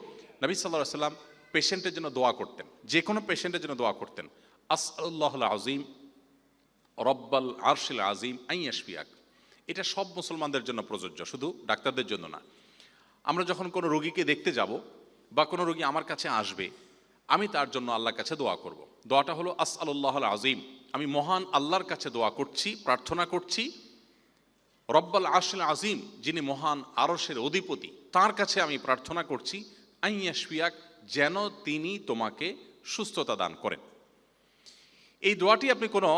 নবী সাল্লাল্লাহু আলাইহি সাল্লাম পেশেন্টের জন্য দোয়া করতেন, যে কোনো পেশেন্টের জন্য দোয়া করতেন, আসআলুল্লাহুল আযীম রব্বাল আরশিল আযীম আন ইয়াশফিয়াক। এটা সব মুসলমানদের জন্য প্রযোজ্য, শুধু ডাক্তারদের জন্য না। আমরা যখন কোনো রোগীকে দেখতে যাব বা কোনো রোগী আমার কাছে আসবে, আমি তার জন্য আল্লাহর কাছে দোয়া করব। দোয়াটা হলো আসআলুল্লাহুল আযীম, আমি মহান আল্লাহর কাছে দোয়া করছি, প্রার্থনা করছি, রব্বাল আরশিল আযীম, যিনি মহান আরশের অধিপতি, তার কাছে আমি প্রার্থনা করছি, আন ইয়াশফিয়াক, যেন তিনি তোমাকে সুস্থতা দান করেন। এই দোয়াটি আপনি কোনো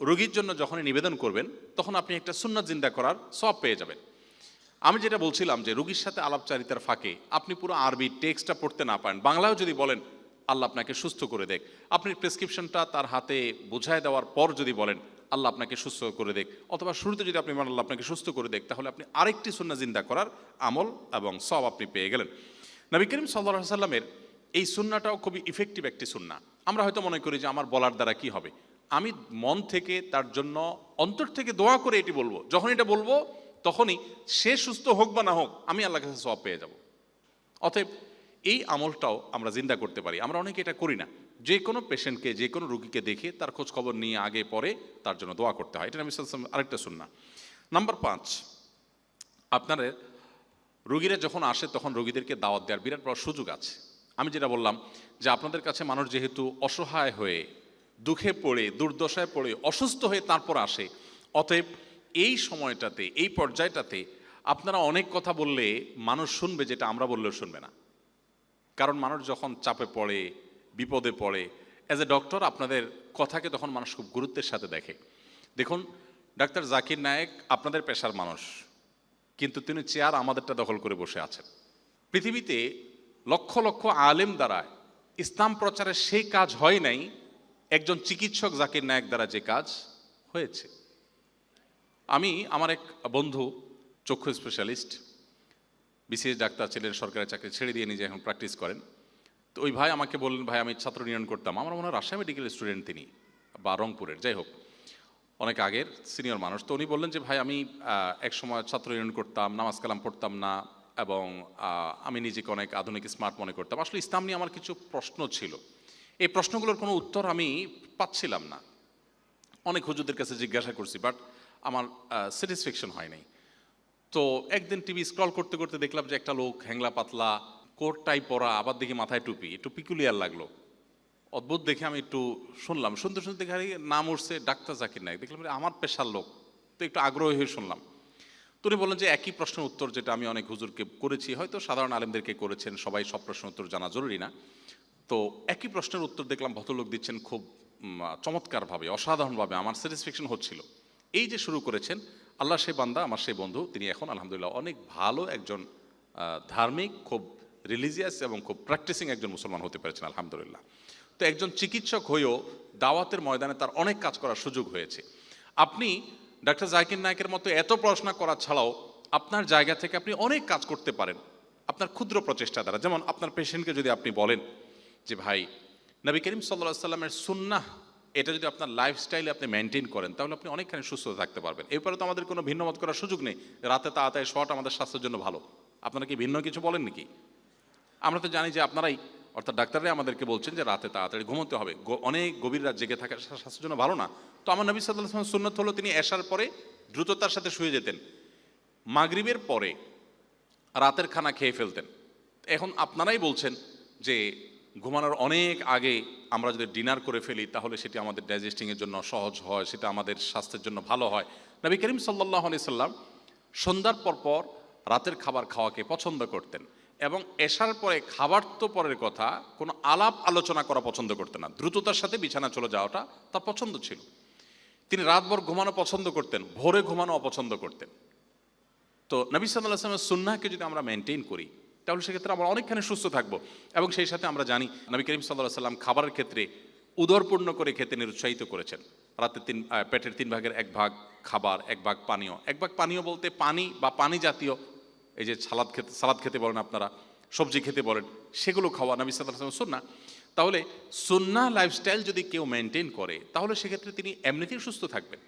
রোগীর জন্য যখনই নিবেদন করবেন, তখন আপনি একটা সুন্নাত জিন্দা করার সওয়াব পেয়ে যাবেন। আমি যেটা বলছিলাম যে রোগীর সাথে আলাপচারিতার ফাঁকে আপনি পুরো আরবি টেক্সটটা পড়তে না পারেন, বাংলাও যদি বলেন আল্লাহ আপনাকে সুস্থ করে দেখ, আপনি প্রেসক্রিপশনটা তার হাতে বোঝায় দেওয়ার পর যদি বলেন আল্লাহ আপনাকে সুস্থ করে দেখ, অথবা শুরুতে যদি আপনি বলেন আল্লাহ আপনাকে সুস্থ করে দেখ, তাহলে আপনি আরেকটি সুন্নাহ জিন্দা করার আমল এবং সওয়াব আপনি পেয়ে গেলেন। নবী করিম সাল্লাল্লাহু আলাইহি সাল্লামের এই সুন্নাহটাও খুবই ইফেক্টিভ একটি সুন্নাহ। আমরা হয়তো মনে করি যে আমার বলার দ্বারা কি হবে, আমি মন থেকে তার জন্য অন্তর থেকে দোয়া করে এটি বলবো, যখন এটা বলবো তখনই সে সুস্থ হোক বা না হোক আমি আল্লাহর কাছে সওয়াব পেয়ে যাব। অতএব এই আমলটাও আমরা জিন্দা করতে পারি। আমরা অনেকে এটা করি না, যে কোনো পেশেন্টকে, যে কোনো রোগীকে দেখে তার খোঁজ খবর নিয়ে আগে পরে তার জন্য দোয়া করতে হয়। এটা নবী সাল্লাল্লাহু আলাইহি ওয়াসাল্লাম আরেকটা সুন্নাহ। নাম্বার 5, আপনাদের রোগীরা যখন আসে তখন রোগীদেরকে দাওয়াত দেওয়ার বিরাট বড় সুযোগ আছে। আমি যেটা বললাম যে আপনাদের কাছে মানুষ যেহেতু অসহায় হয়ে, দুঃখে পড়ে, দুর্দশায় পড়ে, অসুস্থ হয়ে তারপর আসে, অতএব এই সময়টাতে, এই পর্যায়টাতে আপনারা অনেক কথা বললে মানুষ শুনবে যেটা আমরা বললেও শুনবে না। কারণ মানুষ যখন চাপে পড়ে, বিপদে পড়ে, অ্যাজ এ ডক্টর আপনাদের কথাকে তখন মানুষ খুব গুরুত্বের সাথে দেখে। দেখুন, ডাক্তার জাকির নায়েক আপনাদের পেশার মানুষ, কিন্তু তিনি চেয়ার আমাদেরটা দখল করে বসে আছেন। পৃথিবীতে লক্ষ লক্ষ আলেম দ্বারা ইসলাম প্রচারের সেই কাজ হয় নাই একজন চিকিৎসক জাকির নায়েক দ্বারা যে কাজ হয়েছে। আমি, আমার এক বন্ধু চক্ষু স্পেশালিস্ট, বিসিএস ডাক্তার ছিলেন, সরকারি চাকরি ছেড়ে দিয়ে নিজে এখন প্র্যাকটিস করেন। তো ওই ভাই আমাকে বললেন, ভাই আমি ছাত্র ইউনিয়ন করতাম, আমার মনে হয় রাজশাহী মেডিকেল স্টুডেন্ট তিনি, বা রংপুরের, যাই হোক অনেক আগের সিনিয়র মানুষ। তো উনি বললেন যে ভাই আমি এক সময় ছাত্র ইউনিয়ন করতাম, নামাজ কালাম পড়তাম না, এবং আমি নিজেকে অনেক আধুনিক স্মার্ট মনে করতাম। আসলে ইসলাম নিয়ে আমার কিছু প্রশ্ন ছিল, এই প্রশ্নগুলোর কোনো উত্তর আমি পাচ্ছিলাম না। অনেক হুজুরদের কাছে জিজ্ঞাসা করছি, বাট আমার স্যাটিসফ্যাকশন হয় নাই। তো একদিন টিভি স্ক্রল করতে করতে দেখলাম যে একটা লোক হ্যাংলা পাতলা, কোট টাই পরা, আবার দেখি মাথায় টুপি, একটু পিকুলিয়ার লাগলো, অদ্ভুত দেখে আমি একটু শুনলাম, শুনতে শুনতে দেখে নাম উঠছে ডাক্তার জাকির নায়েক। দেখলাম আমার পেশার লোক, তো একটু আগ্রহী হয়ে শুনলাম। তো উনি বললেন যে একই প্রশ্নের উত্তর যেটা আমি অনেক হুজুরকে করেছি, হয়তো সাধারণ আলেমদেরকে করেছেন, সবাই সব প্রশ্নের উত্তর জানা জরুরি না। তো একই প্রশ্নের উত্তর দেখলাম ভদ্রলোক দিচ্ছেন খুব চমৎকারভাবে, অসাধারণভাবে, আমার স্যাটিসফ্যাকশন হচ্ছিল। এই যে শুরু করেছেন, আল্লাহ সেই বান্দা, আমার সেই বন্ধু, তিনি এখন আলহামদুলিল্লাহ অনেক ভালো একজন ধার্মিক, খুব রিলিজিয়াস এবং খুব প্র্যাকটিসিং একজন মুসলমান হতে পেরেছেন আলহামদুলিল্লাহ। তো একজন চিকিৎসক হয়েও দাওয়াতের ময়দানে তার অনেক কাজ করার সুযোগ হয়েছে। আপনি ডাক্তার জাকির নায়েকের মতো এত পড়াশোনা করা ছাড়াও আপনার জায়গা থেকে আপনি অনেক কাজ করতে পারেন আপনার ক্ষুদ্র প্রচেষ্টা দ্বারা। যেমন আপনার পেশেন্টকে যদি আপনি বলেন যে ভাই নবী করিম সাল্লাল্লাহু আলাইহি সাল্লামের সুন্নাহ, এটা যদি আপনার লাইফস্টাইলে আপনি মেনটেন করেন, তাহলে আপনি অনেকখানি সুস্থ থাকতে পারবেন। এরপরে তো আমাদের কোনো ভিন্ন মত করার সুযোগ নেই, রাতে তাড়াতাড়ি শোয়াটা আমাদের স্বাস্থ্যের জন্য ভালো। আপনারা কি ভিন্ন কিছু বলেন নাকি? আমরা তো জানি যে আপনারাই, অর্থাৎ ডাক্তাররাই আমাদেরকে বলছেন যে রাতে তাড়াতাড়ি ঘুমোতে হবে, অনেক গভীর রাত জেগে থাকা স্বাস্থ্যের জন্য ভালো না। তো আমার নবী সাল্লাল্লাহু আলাইহি ওয়াসাল্লাম সুন্নাত হলো তিনি এশার পরে দ্রুততার সাথে শুয়ে যেতেন, মাগরিবের পরে রাতের খানা খেয়ে ফেলতেন। এখন আপনারাই বলছেন যে ঘুমানোর অনেক আগে আমরা যদি ডিনার করে ফেলি তাহলে সেটি আমাদের ডাইজেস্টিংয়ের জন্য সহজ হয়, সেটা আমাদের স্বাস্থ্যের জন্য ভালো হয়। নবী করিম সাল্লাল্লাহু আলাইহি সাল্লাম সন্ধ্যার পর রাতের খাবার খাওয়াকে পছন্দ করতেন, এবং এশার পরে খাবার তো পরের কথা, কোনো আলাপ আলোচনা করা পছন্দ করতেন না। দ্রুততার সাথে বিছানা চলে যাওয়াটা তার পছন্দ ছিল। তিনি রাতভর ঘুমানো পছন্দ করতেন, ভোরে ঘুমানো অপছন্দ করতেন। তো নবী সাল্লাল্লাহু আলাইহি ওয়াসাল্লামের সুন্নাহকে যদি আমরা মেনটেন করি তাহলে সেক্ষেত্রে আমরা অনেকখানি সুস্থ থাকবো। এবং সেই সাথে আমরা জানি নবী করিম সাল্লাল্লাহু আলাইহি ওয়াসাল্লাম খাবারের ক্ষেত্রে উদরপূর্ণ করে খেতে নিরুৎসাহিত করেছেন। রাতে পেটের 3 ভাগের 1 ভাগ খাবার, 1 ভাগ পানীয়। 1 ভাগ পানীয় বলতে পানি বা পানি জাতীয় এই যে সালাদ খেতে বলেন আপনারা, সবজি খেতে বলেন, সেগুলো খাওয়া নবী সাল্লাল্লাহু আলাইহি ওয়াসাল্লাম সুন্নাহ। তাহলে সুন্নাহ লাইফস্টাইল যদি কেউ মেনটেন করে তাহলে সেক্ষেত্রে তিনি এমনিতেই সুস্থ থাকবেন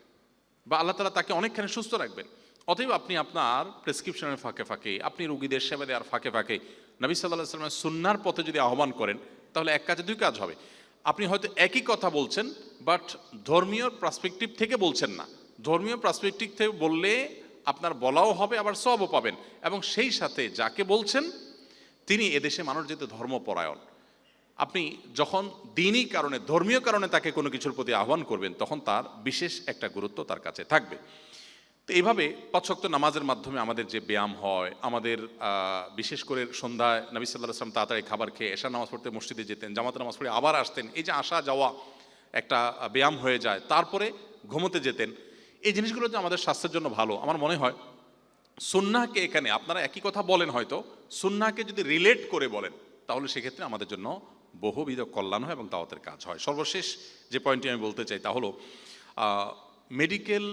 বা আল্লাহ তাআলা তাকে অনেকখানি সুস্থ রাখবেন। অতএব আপনি আপনার প্রেসক্রিপশনের ফাঁকে ফাঁকে, আপনি রোগীদের সেবা দেওয়ার ফাঁকে ফাঁকে নবী সাল্লাল্লাহু আলাইহি ওয়াসাল্লামের সুন্নাহর পথে যদি আহ্বান করেন তাহলে এক কাজে দুই কাজ হবে। আপনি হয়তো একই কথা বলছেন বাট ধর্মীয় পার্সপেক্টিভ থেকে বলছেন না। ধর্মীয় পার্সপেক্টিভ থেকে বললে আপনার বলাও হবে, আবার সওয়াবও পাবেন, এবং সেই সাথে যাকে বলছেন তিনি এদেশে মানুষ যেহেতু ধর্মপরায়ণ, আপনি যখন দিনই কারণে, ধর্মীয় কারণে তাকে কোনো কিছুর প্রতি আহ্বান করবেন তখন তার বিশেষ একটা গুরুত্ব তার কাছে থাকবে। তো এইভাবে 5 ওয়াক্ত নামাজের মাধ্যমে আমাদের যে ব্যায়াম হয়, আমাদের বিশেষ করে সন্ধ্যায় নবী সাল্লাল্লাহু আলাইহি ওয়াসাল্লাম তাড়াতাড়ি খাবার খেয়ে এশার নামাজ পড়তে মসজিদে যেতেন, জামাতে নামাজ পড়ে আবার আসতেন, এই যে আসা যাওয়া একটা ব্যায়াম হয়ে যায়, তারপরে ঘুমোতে যেতেন, এই জিনিসগুলো যে আমাদের স্বাস্থ্যের জন্য ভালো। আমার মনে হয় সুন্নাহকে, এখানে আপনারা একই কথা বলেন হয়তো, সুন্নাহকে যদি রিলেট করে বলেন তাহলে সেক্ষেত্রে আমাদের জন্য বহুবিধ কল্যাণ হয় এবং দাওয়াতের কাজ হয়। সর্বশেষ যে পয়েন্টটি আমি বলতে চাই তা হলো মেডিকেল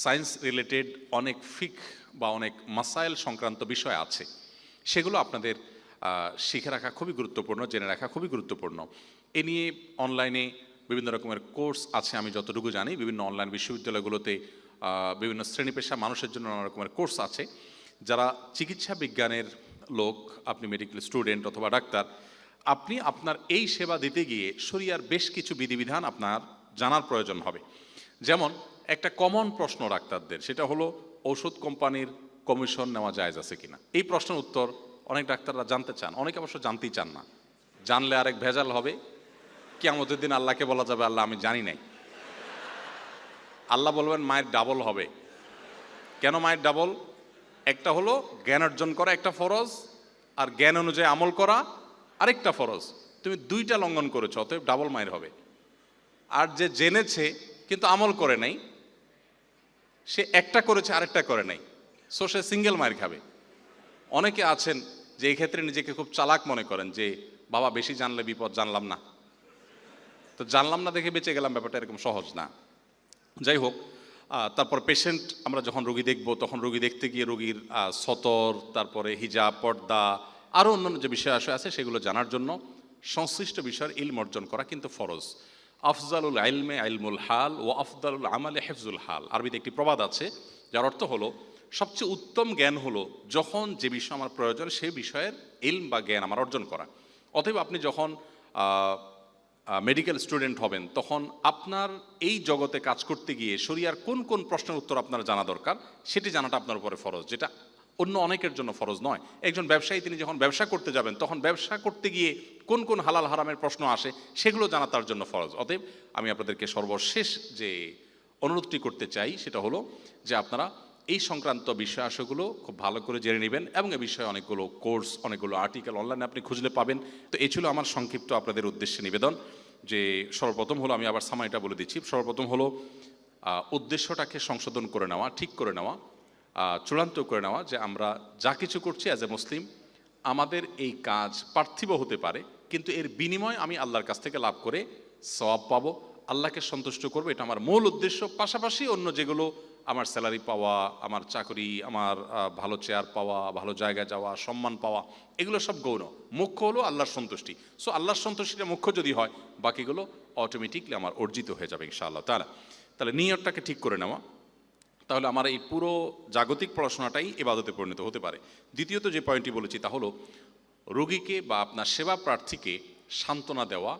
সায়েন্স রিলেটেড অনেক ফিক বা অনেক মাসাইল সংক্রান্ত বিষয় আছে, সেগুলো আপনাদের শিখে রাখা খুবই গুরুত্বপূর্ণ, জেনে রাখা খুবই গুরুত্বপূর্ণ। এ নিয়ে অনলাইনে বিভিন্ন রকমের কোর্স আছে, আমি যতটুকু জানি বিভিন্ন অনলাইন বিশ্ববিদ্যালয়গুলোতে বিভিন্ন শ্রেণী পেশা মানুষের জন্য নানা রকমের কোর্স আছে। যারা চিকিৎসা বিজ্ঞানের লোক, আপনি মেডিকেল স্টুডেন্ট অথবা ডাক্তার, আপনি আপনার এই সেবা দিতে গিয়ে শরিয়ার বেশ কিছু বিধিবিধান আপনার জানার প্রয়োজন হবে। যেমন একটা কমন প্রশ্ন ডাক্তারদের, সেটা হলো ঔষধ কোম্পানির কমিশন নেওয়া জায়েজ আছে কিনা। এই প্রশ্নের উত্তর অনেক ডাক্তাররা জানতে চান, অনেকে অবশ্য জানতেই চান না। জানলে আরেক ভেজাল হবে, কিয়ামতের দিন আল্লাহকে বলা যাবে আল্লাহ আমি জানি নাই। আল্লাহ বলবেন মায়ের ডাবল হবে। কেন মায়ের ডাবল? একটা হলো জ্ঞান অর্জন করা একটা ফরজ, আর জ্ঞান অনুযায়ী আমল করা আরেকটা ফরজ। তুমি দুইটা লঙ্ঘন করেছো, অতএব ডাবল মায়ের হবে। আর যে জেনেছে কিন্তু আমল করে নাই, সে একটা করেছে আরেকটা করে নাই, সো সে সিঙ্গেল মায়ের খাবে। অনেকে আছেন যে এই ক্ষেত্রে নিজেকে খুব চালাক মনে করেন, যে বাবা বেশি জানলে বিপদ, জানলাম না, তো জানলাম না দেখে বেঁচে গেলাম, ব্যাপারটা এরকম সহজ না। যাই হোক, তারপর পেশেন্ট, আমরা যখন রোগী দেখব তখন রোগী দেখতে গিয়ে রোগীর সতর, তারপরে হিজাব, পর্দা, আরও অন্যান্য যে বিষয় আছে সেগুলো জানার জন্য সংশ্লিষ্ট বিষয়ের ইলম অর্জন করা কিন্তু ফরজ। আফজালুল ইলমে ইলমুল হাল ও আফদালুল আমালে হিফজুল হাল, আরবিতে একটি প্রবাদ আছে যার অর্থ হলো সবচেয়ে উত্তম জ্ঞান হলো যখন যে বিষয় আমার প্রয়োজন সেই বিষয়ের ইলম বা জ্ঞান আমার অর্জন করা। অতএব আপনি যখন মেডিকেল স্টুডেন্ট হবেন তখন আপনার এই জগতে কাজ করতে গিয়ে শরিয়ার কোন কোন প্রশ্নের উত্তর আপনার জানা দরকার সেটি জানাটা আপনার উপরে ফরজ, যেটা অন্য অনেকের জন্য ফরজ নয়। একজন ব্যবসায়ী, তিনি যখন ব্যবসা করতে যাবেন তখন ব্যবসা করতে গিয়ে কোন কোন হালাল হারামের প্রশ্ন আসে সেগুলো জানা তার জন্য ফরজ। অতএব আমি আপনাদেরকে সর্বশেষ যে অনুরোধটি করতে চাই সেটা হলো যে আপনারা এই সংক্রান্ত বিষয়াংশগুলো খুব ভালো করে জেনে নেবেন, এবং এ বিষয়ে অনেকগুলো কোর্স, অনেকগুলো আর্টিকেল অনলাইনে আপনি খুঁজলে পাবেন। তো এই ছিল আমার সংক্ষিপ্ত আপনাদের উদ্দেশ্যে নিবেদন, যে সর্বপ্রথম হলো, আমি আবার সামাইটা বলে দিচ্ছি, সর্বপ্রথম হলো উদ্দেশ্যটাকে সংশোধন করে নেওয়া, ঠিক করে নেওয়া, চূড়ান্ত করে নেওয়া যে আমরা যা কিছু করছি অ্যাজ এ মুসলিম, আমাদের এই কাজ পার্থিব হতে পারে কিন্তু এর বিনিময় আমি আল্লাহর কাছ থেকে লাভ করে সওয়াব পাবো, আল্লাহকে সন্তুষ্ট করবো, এটা আমার মূল উদ্দেশ্য। পাশাপাশি অন্য যেগুলো আমার স্যালারি পাওয়া, আমার চাকরি, আমার ভালো চেয়ার পাওয়া, ভালো জায়গায় যাওয়া, সম্মান পাওয়া, এগুলো সব গৌণ, মুখ্য হলো আল্লাহর সন্তুষ্টি। সো আল্লাহর সন্তুষ্টিটা মুখ্য যদি হয় বাকিগুলো অটোমেটিকলি আমার অর্জিত হয়ে যাবে ইনশাআল্লাহ তাআলা। তাহলে নিয়তটাকে ঠিক করে নেওয়া, তাহলে আমার এই পুরো জাগতিক পড়াশোনাটাই ইবাদতে পরিণত হতে পারে। দ্বিতীয়ত যে পয়েন্টটি বলেছি তা হলো রোগীকে বা আপনার সেবা প্রার্থীকে সান্ত্বনা দেওয়া,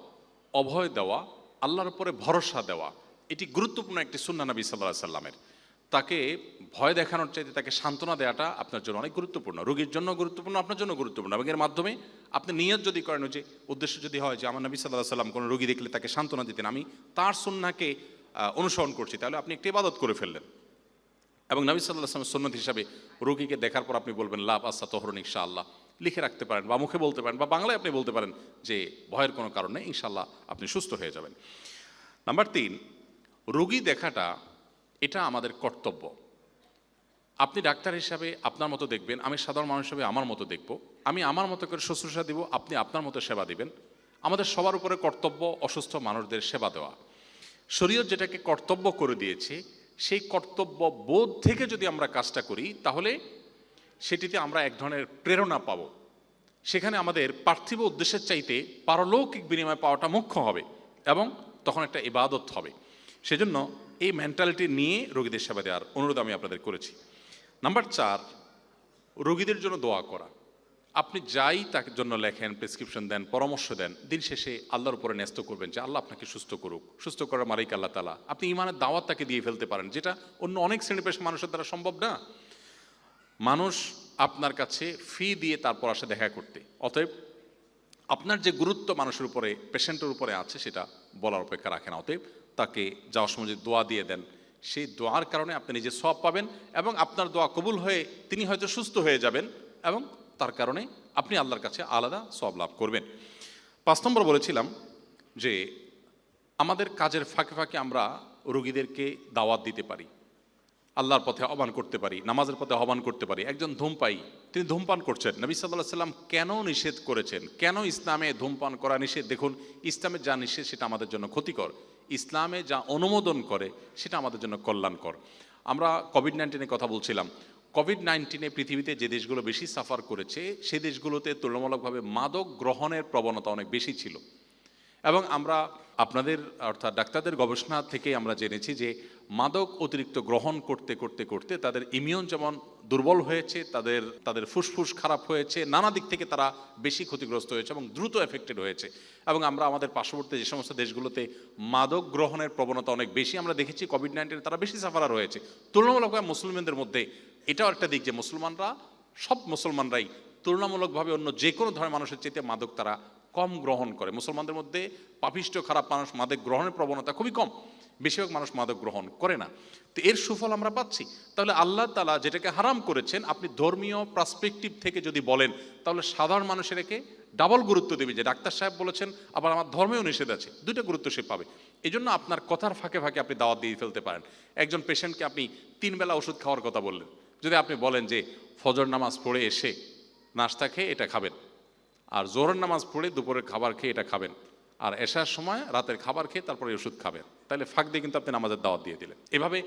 অভয় দেওয়া, আল্লাহর উপরে ভরসা দেওয়া, এটি গুরুত্বপূর্ণ একটি সুন্নাহ নবী সাল্লাল্লাহু আলাইহি সাল্লামের। তাকে ভয় দেখানোর চাইতে তাকে সান্ত্বনা দেওয়াটা আপনার জন্য অনেক গুরুত্বপূর্ণ, রোগীর জন্য গুরুত্বপূর্ণ, আপনার জন্য গুরুত্বপূর্ণ। এবং এর মাধ্যমে আপনি নিয়ত যদি করেন, যে উদ্দেশ্য যদি হয় যে আমার নবী সাল্লাল্লাহু আলাইহি সাল্লাম কোনো রোগী দেখলে তাকে সান্ত্বনা দিতেন, আমি তার সুন্নাহকে অনুসরণ করছি, তাহলে আপনি একটি ইবাদত করে ফেললেন। এবং নবী সাল্লাল্লাহু আলাইহি ওয়াসাল্লামের সুন্নাত হিসাবে রোগীকে দেখার পর আপনি বলবেন লা বাসা তহরুন ইনশাআল্লাহ, লিখে রাখতে পারেন বা মুখে বলতে পারেন বা বাংলায় আপনি বলতে পারেন যে ভয়ের কোনো কারণ নেই, ইনশাআল্লাহ আপনি সুস্থ হয়ে যাবেন। নাম্বার 3, রোগী দেখাটা এটা আমাদের কর্তব্য। আপনি ডাক্তার হিসাবে আপনার মতো দেখবেন, আমি সাধারণ মানুষ হিসাবে আমার মতো দেখব, আমি আমার মতো করে শুশ্রূষা দিব, আপনি আপনার মতো সেবা দিবেন। আমাদের সবার উপরে কর্তব্য অসুস্থ মানুষদের সেবা দেওয়া। শরীয়ত যেটাকে কর্তব্য করে দিয়েছে সেই কর্তব্য বোধ থেকে যদি আমরা কাজটা করি তাহলে সেটিতে আমরা এক ধরনের প্রেরণা পাব। সেখানে আমাদের পার্থিব উদ্দেশ্যের চাইতে পারলৌকিক বিনিময় পাওয়াটা মুখ্য হবে এবং তখন একটা ইবাদত হবে। সেজন্য এই মেন্টালিটি নিয়ে রোগীদের সেবা দেওয়ার অনুরোধ আমি আপনাদের করেছি। নাম্বার 4, রোগীদের জন্য দোয়া করা। আপনি যাই তার জন্য লেখেন, প্রেসক্রিপশন দেন, পরামর্শ দেন, দিন শেষে আল্লাহর উপরে ন্যস্ত করবেন যে আল্লাহ আপনাকে সুস্থ করুক। সুস্থ করার মালিক আল্লাহ তাআলা। আপনি ইমানের দাওয়াত তাকে দিয়ে ফেলতে পারেন, যেটা অন্য অনেক শ্রেণী পেশার মানুষের দ্বারা সম্ভব না। মানুষ আপনার কাছে ফি দিয়ে তারপর আসে দেখা করতে। অতএব আপনার যে গুরুত্ব মানুষের উপরে, পেশেন্টের উপরে আছে, সেটা বলার অপেক্ষা রাখে না। অতএব তাকে যাওয়ার সময় যে দোয়া দিয়ে দেন, সেই দোয়ার কারণে আপনি নিজে সওয়াব পাবেন এবং আপনার দোয়া কবুল হয়ে তিনি হয়তো সুস্থ হয়ে যাবেন এবং তার কারণে আপনি আল্লাহর কাছে আলাদা সওয়াব লাভ করবেন। 5 নম্বর বলেছিলাম যে আমাদের কাজের ফাঁকে ফাঁকে আমরা রোগীদেরকে দাওয়াত দিতে পারি, আল্লাহর পথে আহ্বান করতে পারি, নামাজের পথে আহ্বান করতে পারি। একজন ধূমপায়ী, তিনি ধূমপান করছেন, নবী সাল্লাল্লাহু আলাইহি সাল্লাম কেন নিষেধ করেছেন, কেন ইসলামে ধূমপান করা নিষেধ? দেখুন, ইসলামে যা নিষেধ সেটা আমাদের জন্য ক্ষতিকর, ইসলামে যা অনুমোদন করে সেটা আমাদের জন্য কল্যাণকর। আমরা কোভিড-19 কথা বলছিলাম। কোভিড-19 পৃথিবীতে যে দেশগুলো বেশি সাফার করেছে সেই দেশগুলোতে তুলনামূলকভাবে মাদক গ্রহণের প্রবণতা অনেক বেশি ছিল এবং আমরা আপনাদের অর্থাৎ ডাক্তারদের গবেষণা থেকে আমরা জেনেছি যে মাদক অতিরিক্ত গ্রহণ করতে করতে করতে তাদের ইমিউন যেমন দুর্বল হয়েছে, তাদের ফুসফুস খারাপ হয়েছে, নানা দিক থেকে তারা বেশি ক্ষতিগ্রস্ত হয়েছে এবং দ্রুত এফেক্টেড হয়েছে। এবং আমরা আমাদের পার্শ্ববর্তী যে সমস্ত দেশগুলোতে মাদক গ্রহণের প্রবণতা অনেক বেশি আমরা দেখেছি, কোভিড-19 তারা বেশি সাফারার হয়েছে তুলনামূলকভাবে মুসলমানদের মধ্যে। এটাও একটা দিক যে সব মুসলমানরাই তুলনামূলকভাবে অন্য যে কোনো ধরনের মানুষের চাইতে মাদক তারা কম গ্রহণ করে। মুসলমানদের মধ্যে পাপিষ্ট খারাপ মানুষ মাদক গ্রহণের প্রবণতা খুবই কম, বেশিরভাগ মানুষ মাদক গ্রহণ করে না। তো এর সুফল আমরা পাচ্ছি। তাহলে আল্লাহ তাআলা যেটাকে হারাম করেছেন, আপনি ধর্মীয় পার্সপেক্টিভ থেকে যদি বলেন তাহলে সাধারণ মানুষের একে ডাবল গুরুত্ব দেবে যে ডাক্তার সাহেব বলেছেন, আবার আমার ধর্মেও নিষেধ আছে, দুইটা গুরুত্ব সে পাবে। এই জন্য আপনার কথার ফাঁকে ফাঁকে আপনি দাওয়াত দিয়ে ফেলতে পারেন। একজন পেশেন্টকে আপনি 3 বেলা ওষুধ খাওয়ার কথা বললেন, যদি আপনি বলেন যে ফজর নামাজ পড়ে এসে নাস্তা খেয়ে এটা খাবেন, আর জোহরের নামাজ পড়ে দুপুরের খাবার খেয়ে এটা খাবেন, আর এশার সময় রাতের খাবার খেয়ে তারপরে ওষুধ খাবেন, তাহলে ফাঁক দিয়ে কিন্তু আপনি নামাজের দাওয়াত দিয়ে দিলেন। এভাবে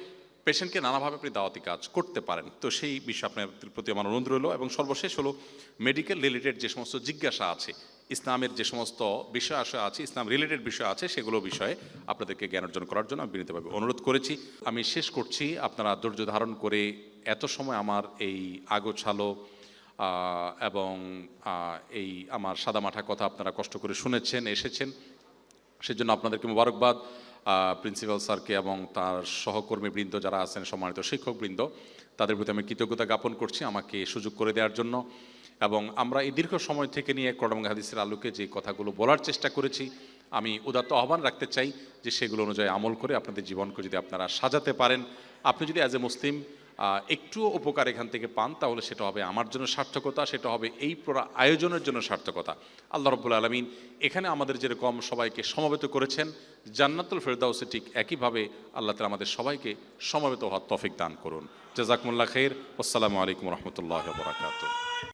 পেশেন্টকে নানাভাবে আপনি দাওয়াতি কাজ করতে পারেন। তো সেই বিষয়ে আপনার প্রতি আমার অনুরোধ রইল। এবং সর্বশেষ হলো মেডিকেল রিলেটেড যে সমস্ত জিজ্ঞাসা আছে, ইসলামের যে সমস্ত বিষয় আশা আছে, ইসলাম রিলেটেড বিষয় আছে, সেগুলো বিষয়ে আপনাদেরকে জ্ঞান অর্জন করার জন্য আমি বিনীতভাবে অনুরোধ করেছি। আমি শেষ করছি, আপনারা ধৈর্য ধারণ করে এত সময় আমার এই আগোছালো এবং এই আমার সাদামাঠা কথা আপনারা কষ্ট করে শুনেছেন, এসেছেন, সেজন্য আপনাদেরকে মোবারকবাদ। প্রিন্সিপাল স্যারকে এবং তার সহকর্মীবৃন্দ যারা আছেন, সম্মানিত শিক্ষকবৃন্দ, তাদের প্রতি আমি কৃতজ্ঞতা জ্ঞাপন করছি আমাকে সুযোগ করে দেওয়ার জন্য। এবং আমরা এই দীর্ঘ সময় থেকে নিয়ে কোরআন এবং হাদিসের আলোকে যে কথাগুলো বলার চেষ্টা করেছি, আমি উদাত্ত আহ্বান রাখতে চাই যে সেগুলো অনুযায়ী আমল করে আপনাদের জীবনকে যদি আপনারা সাজাতে পারেন, আপনি যদি অ্যাজ এ মুসলিম একটুও উপকার এখান থেকে পান, তাহলে সেটা হবে আমার জন্য সার্থকতা, সেটা হবে এই পুরো আয়োজনের জন্য সার্থকতা। আল্লাহ রাব্বুল আলামিন এখানে আমাদের যেরকম সবাইকে সমবেত করেছেন, জান্নাতুল ফেরদাউসে ঠিক একইভাবে আল্লাহ তাআলা আমাদের সবাইকে সমবেত হওয়ার তৌফিক দান করুন। জাযাকুমুল্লাহ খাইর। আসসালামু আলাইকুম ওয়া রাহমাতুল্লাহি ওয়া বারাকাতুহু।